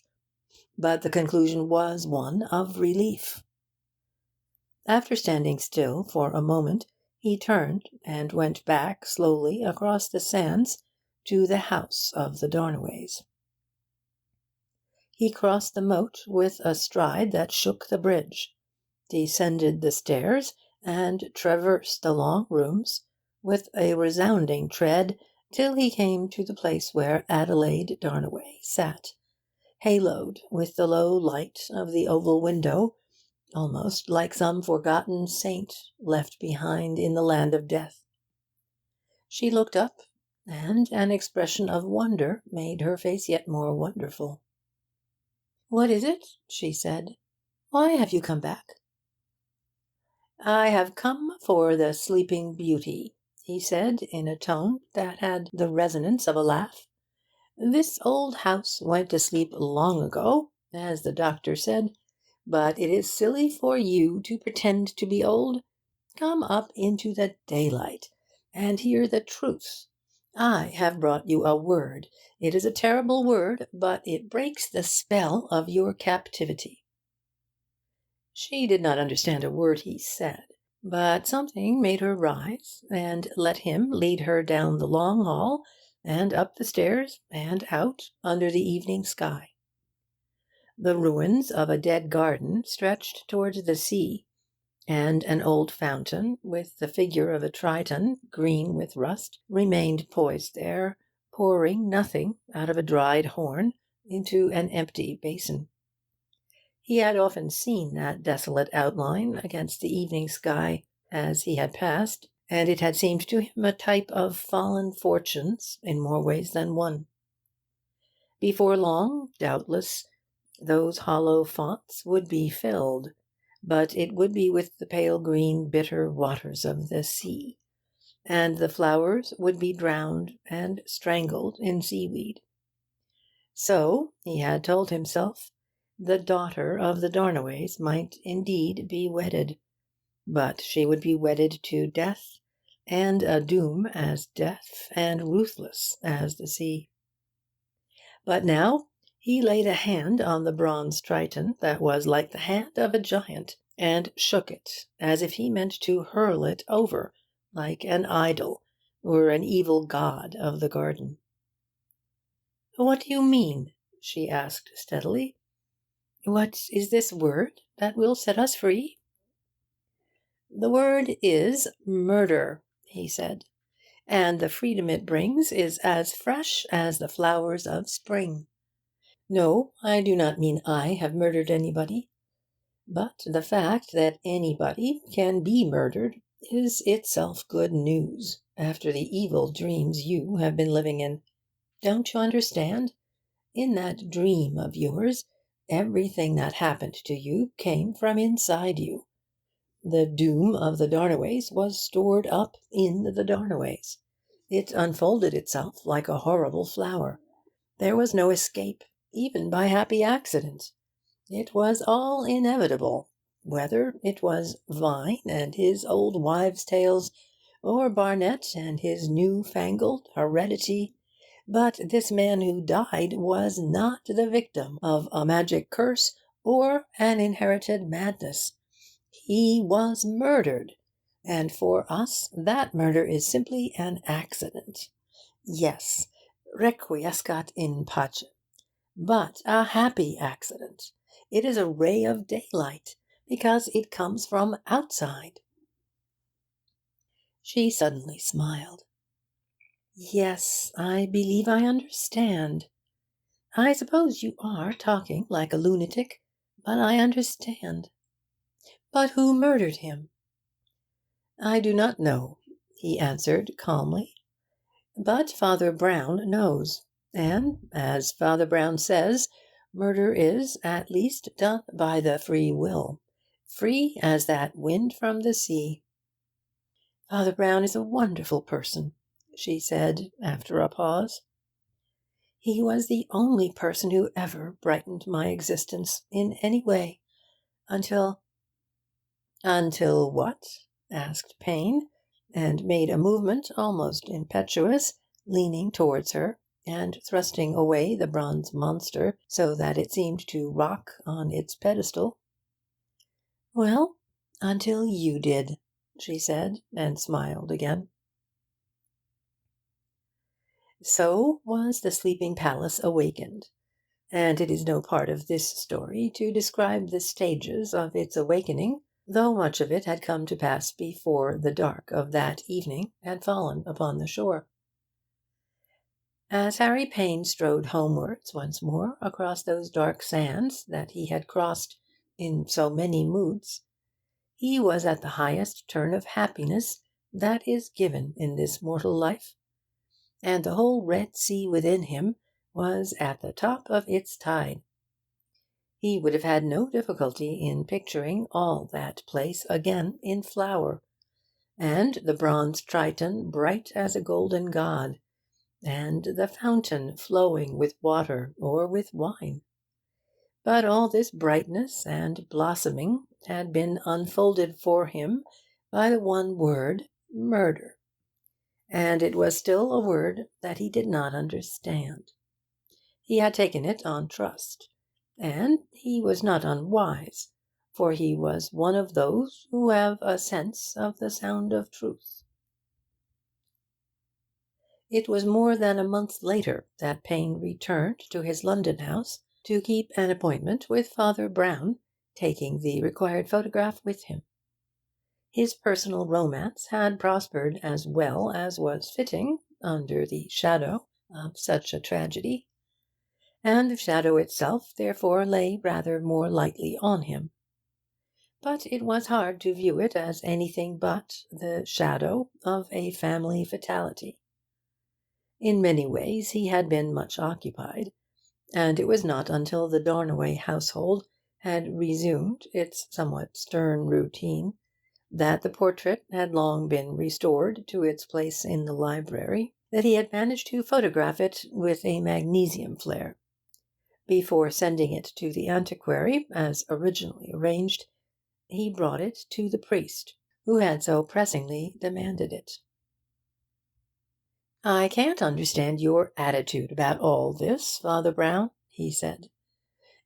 But the conclusion was one of relief. After standing still for a moment, he turned and went back slowly across the sands to the house of the Darnaways. He crossed the moat with a stride that shook the bridge, descended the stairs, and traversed the long rooms with a resounding tread till he came to the place where Adelaide Darnaway sat, haloed with the low light of the oval window, almost like some forgotten saint left behind in the land of death. She looked up, and an expression of wonder made her face yet more wonderful. "What is it?" she said. "Why have you come back?" "I have come for the Sleeping Beauty," he said, in a tone that had the resonance of a laugh. "This old house went to sleep long ago, as the doctor said, but it is silly for you to pretend to be old. Come up into the daylight, and hear the truth. I have brought you a word. It is a terrible word, but it breaks the spell of your captivity." She did not understand a word he said, but something made her rise and let him lead her down the long hall and up the stairs and out under the evening sky. The ruins of a dead garden stretched towards the sea, and an old fountain, with the figure of a Triton, green with rust, remained poised there, pouring nothing out of a dried horn into an empty basin. He had often seen that desolate outline against the evening sky as he had passed, and it had seemed to him a type of fallen fortunes in more ways than one. Before long, doubtless, those hollow fonts would be filled, but it would be with the pale green bitter waters of the sea, and the flowers would be drowned and strangled in seaweed. So, he had told himself, the daughter of the Darnaways might indeed be wedded, but she would be wedded to death, and a doom as deaf and ruthless as the sea. But now he laid a hand on the bronze Triton that was like the hand of a giant, and shook it as if he meant to hurl it over like an idol or an evil god of the garden. "What do you mean?" she asked steadily. "What is this word that will set us free?" "The word is murder," he said, "and the freedom it brings is as fresh as the flowers of spring. No, I do not mean I have murdered anybody, but the fact that anybody can be murdered is itself good news after the evil dreams you have been living in. Don't you understand? In that dream of yours Everything that happened to you came from inside you. The doom of the Darnaways was stored up in the Darnaways. It unfolded itself like a horrible flower. There was no escape, even by happy accident. It was all inevitable, whether it was Vine and his old wives' tales, or Barnet and his new-fangled heredity. But this man who died was not the victim of a magic curse or an inherited madness. He was murdered, and for us that murder is simply an accident. Yes, requiescat in pace, but a happy accident. It is a ray of daylight, because it comes from outside. She suddenly smiled. Yes, I believe I understand. I suppose you are talking like a lunatic, but I understand. But who murdered him? I do not know, he answered calmly. But Father Brown knows. And, as Father Brown says, murder is at least done by the free will, free as that wind from the sea. Father Brown is a wonderful person, she said after a pause. He was the only person who ever brightened my existence in any way, until— Until what? Asked Payne, and made a movement almost impetuous, leaning towards her, and thrusting away the bronze monster so that it seemed to rock on its pedestal. Well, until you did, she said, and smiled again. So was the sleeping palace awakened, and it is no part of this story to describe the stages of its awakening, though much of it had come to pass before the dark of that evening had fallen upon the shore. As Harry Payne strode homewards once more across those dark sands that he had crossed in so many moods, he was at the highest turn of happiness that is given in this mortal life, and the whole Red Sea within him was at the top of its tide. He would have had no difficulty in picturing all that place again in flower, and the bronze Triton bright as a golden god, and the fountain flowing with water or with wine. But all this brightness and blossoming had been unfolded for him by the one word, murder, and it was still a word that he did not understand. He had taken it on trust, and he was not unwise, for he was one of those who have a sense of the sound of truth. It was more than a month later that Payne returned to his London house to keep an appointment with Father Brown, taking the required photograph with him. His personal romance had prospered as well as was fitting under the shadow of such a tragedy, and the shadow itself therefore lay rather more lightly on him. But it was hard to view it as anything but the shadow of a family fatality. In many ways he had been much occupied, and it was not until the Darnaway household had resumed its somewhat stern routine that the portrait had long been restored to its place in the library that he had managed to photograph it with a magnesium flare. Before sending it to the antiquary, as originally arranged, he brought it to the priest, who had so pressingly demanded it. "I can't understand your attitude about all this, Father Brown," he said.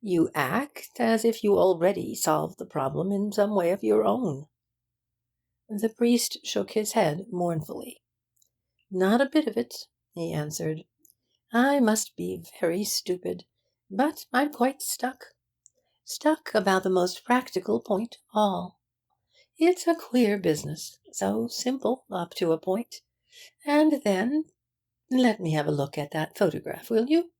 "You act as if you already solved the problem in some way of your own." The priest shook his head mournfully. "Not a bit of it," he answered. "I must be very stupid, but I'm quite stuck. Stuck about the most practical point of all. It's a queer business, so simple up to a point, and then— Let me have a look at that photograph, will you?"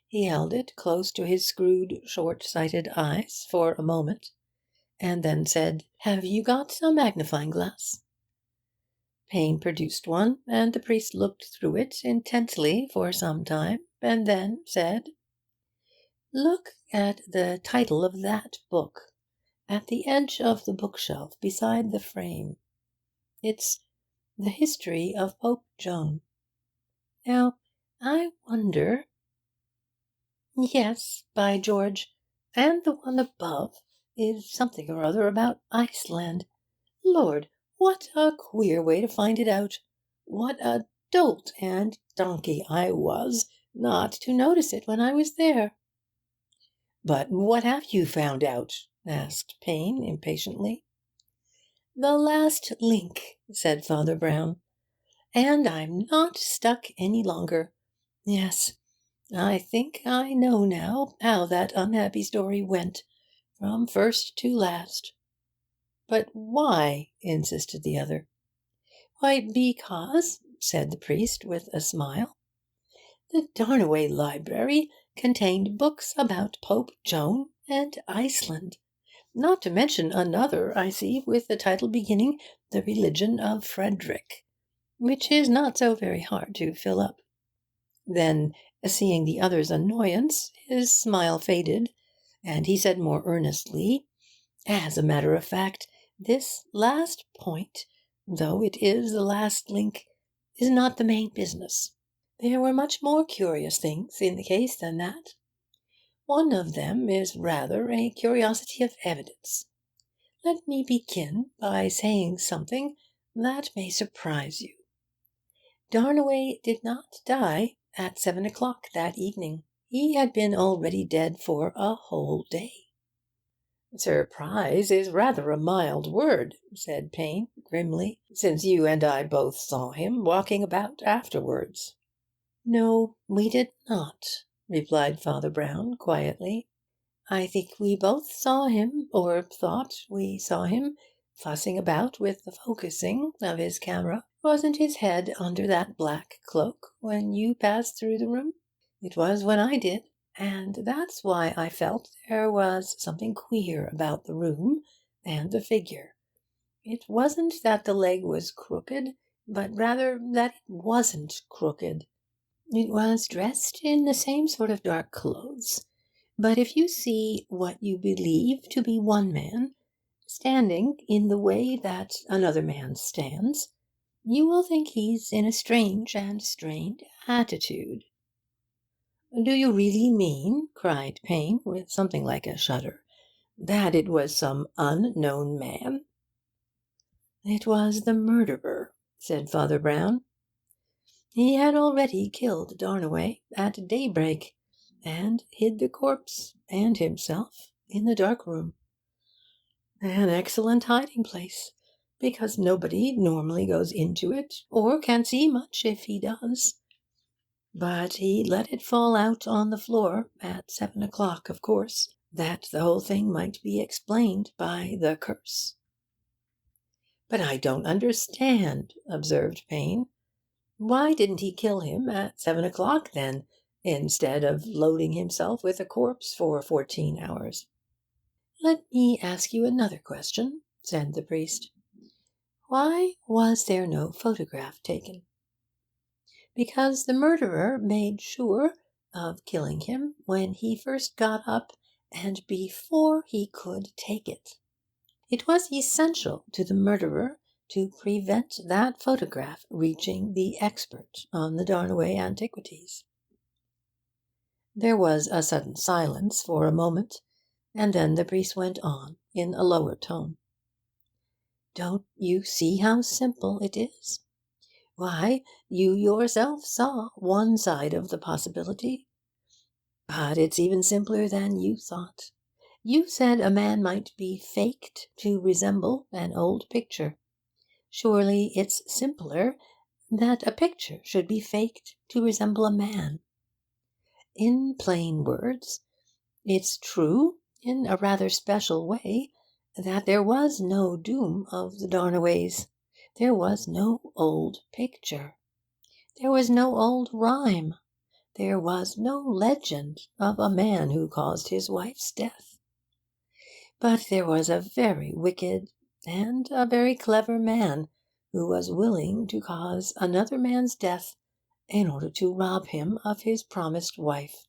He held it close to his screwed, short-sighted eyes for a moment, and then said, "Have you got a magnifying glass?" Payne produced one, and the priest looked through it intently for some time, and then said, Look at the title of that book, at the edge of the bookshelf beside the frame. It's The History of Pope Joan. Now, I wonder. Yes, by George. And the one above is something or other about Iceland. Lord, what a queer way to find it out! What a dolt and donkey I was not to notice it when I was there! But what have you found out? Asked Payne impatiently. The last link, said Father Brown. And I'm not stuck any longer. Yes, I think I know now how that unhappy story went, from first to last. But why? Insisted the other. Why, because, said the priest with a smile, the Darnaway library contained books about Pope Joan and Iceland, not to mention another, I see, with the title beginning The Religion of Frederick, which is not so very hard to fill up. Then, seeing the other's annoyance, his smile faded, and he said more earnestly, as a matter of fact, this last point, though it is the last link, is not the main business. There were much more curious things in the case than that. One of them is rather a curiosity of evidence. Let me begin by saying something that may surprise you. Darnaway did not die at 7 o'clock that evening. He had been already dead for a whole day. Surprise is rather a mild word, said Payne grimly, since you and I both saw him walking about afterwards. No, we did not, replied Father Brown quietly. I think we both saw him, or thought we saw him, fussing about with the focusing of his camera. Wasn't his head under that black cloak when you passed through the room? It was when I did, and that's why I felt there was something queer about the room and the figure. It wasn't that the leg was crooked, but rather that it wasn't crooked. It was dressed in the same sort of dark clothes. But if you see what you believe to be one man standing in the way that another man stands, you will think he's in a strange and strained attitude. Do you really mean, cried Payne, with something like a shudder, that it was some unknown man? It was the murderer, said Father Brown. He had already killed Darnaway at daybreak, and hid the corpse and himself in the dark room. An excellent hiding place, because nobody normally goes into it, or can see much if he does. But he let it fall out on the floor at 7 o'clock, of course, that the whole thing might be explained by the curse. But I don't understand, observed Payne. Why didn't he kill him at 7 o'clock, then, instead of loading himself with a corpse for 14 hours? Let me ask you another question, said the priest. Why was there no photograph taken? Because the murderer made sure of killing him when he first got up and before he could take it. It was essential to the murderer to prevent that photograph reaching the expert on the Darnaway antiquities. There was a sudden silence for a moment, and then the priest went on in a lower tone. Don't you see how simple it is? Why, you yourself saw one side of the possibility. But it's even simpler than you thought. You said a man might be faked to resemble an old picture. Surely it's simpler that a picture should be faked to resemble a man. In plain words, it's true, in a rather special way, that there was no doom of the Darnaways. There was no old picture. There was no old rhyme. There was no legend of a man who caused his wife's death. But there was a very wicked and a very clever man who was willing to cause another man's death in order to rob him of his promised wife.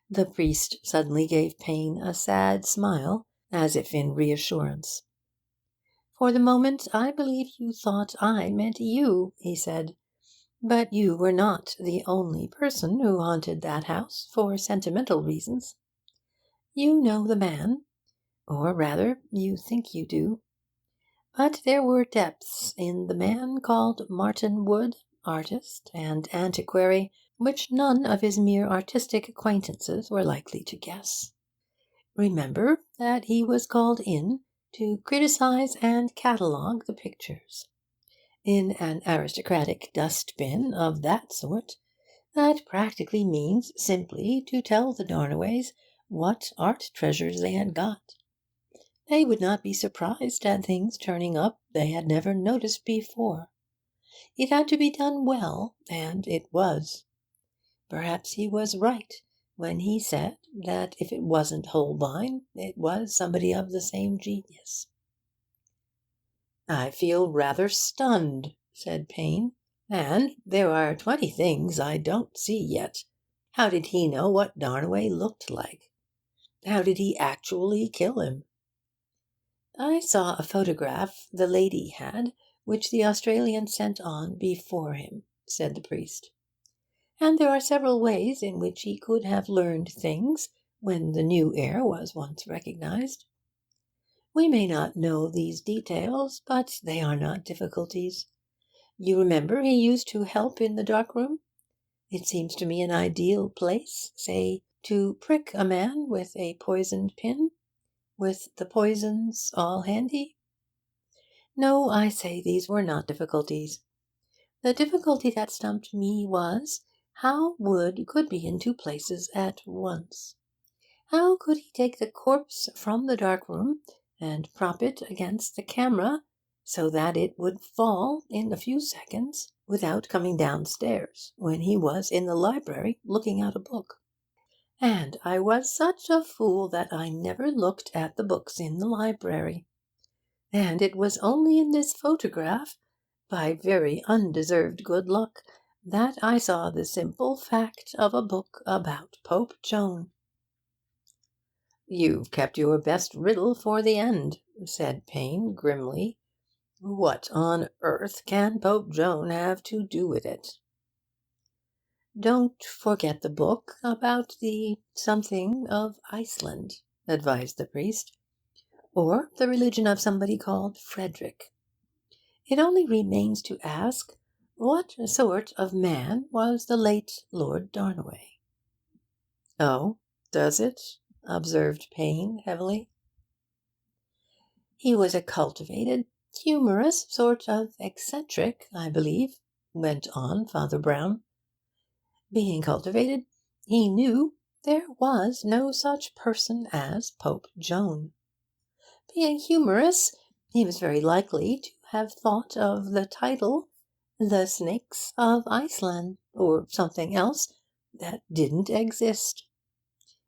The priest suddenly gave Payne a sad smile, as if in reassurance. "For the moment I believe you thought I meant you," he said. "But you were not the only person who haunted that house for sentimental reasons. You know the man, or rather, you think you do. But there were depths in the man called Martin Wood, artist and antiquary, which none of his mere artistic acquaintances were likely to guess. Remember that he was called in to criticize and catalogue the pictures. In an aristocratic dust-bin of that sort, that practically means simply to tell the Darnaways what art treasures they had got. They would not be surprised at things turning up they had never noticed before. It had to be done well, and it was. Perhaps he was right when he said that if it wasn't Holbein, it was somebody of the same genius." "I feel rather stunned," said Payne. "And there are 20 things I don't see yet. How did he know what Darnaway looked like? How did he actually kill him?" "I saw a photograph the lady had, which the Australian sent on before him," said the priest. "And there are several ways in which he could have learned things when the new heir was once recognized. We may not know these details, but they are not difficulties. You remember he used to help in the dark room? It seems to me an ideal place, say, to prick a man with a poisoned pin, with the poisons all handy. No, I say these were not difficulties. The difficulty that stumped me was how Wood could be in two places at once. How could he take the corpse from the dark room and prop it against the camera so that it would fall in a few seconds without coming downstairs when he was in the library looking at a book? And I was such a fool that I never looked at the books in the library. And it was only in this photograph, by very undeserved good luck, that I saw the simple fact of a book about Pope Joan." "You've kept your best riddle for the end," said Payne grimly. "What on earth can Pope Joan have to do with it?" "Don't forget the book about the something of Iceland," advised the priest, "or the religion of somebody called Frederick. It only remains to ask, what sort of man was the late Lord Darnaway?" "Oh, does it?" observed Payne heavily. "He was a cultivated, humorous sort of eccentric, I believe," went on Father Brown. "Being cultivated, he knew there was no such person as Pope Joan. Being humorous, he was very likely to have thought of the title 'The Snakes of Iceland,' or something else that didn't exist.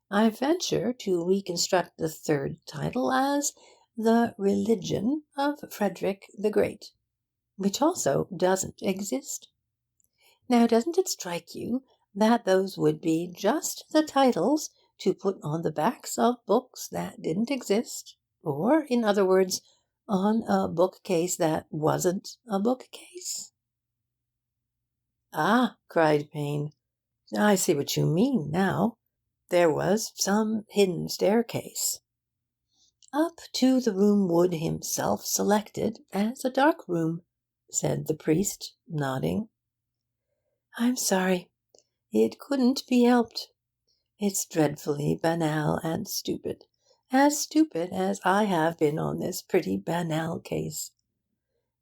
I venture to reconstruct the third title as 'The Religion of Frederick the Great,' which also doesn't exist. Now, doesn't it strike you that those would be just the titles to put on the backs of books that didn't exist? Or, in other words, on a bookcase that wasn't a bookcase?" "Ah," cried Payne, "I see what you mean now. There was some hidden staircase." "Up to the room Wood himself selected as a dark room," said the priest, nodding. "I'm sorry. It couldn't be helped. It's dreadfully banal and stupid, as stupid as I have been on this pretty banal case.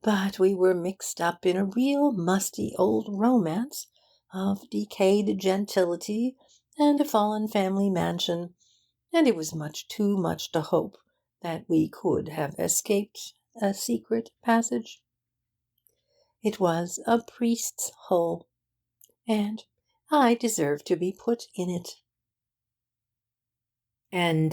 But we were mixed up in a real musty old romance of decayed gentility and a fallen family mansion, and it was much too much to hope that we could have escaped a secret passage. It was a priest's hole, and I deserve to be put in it." End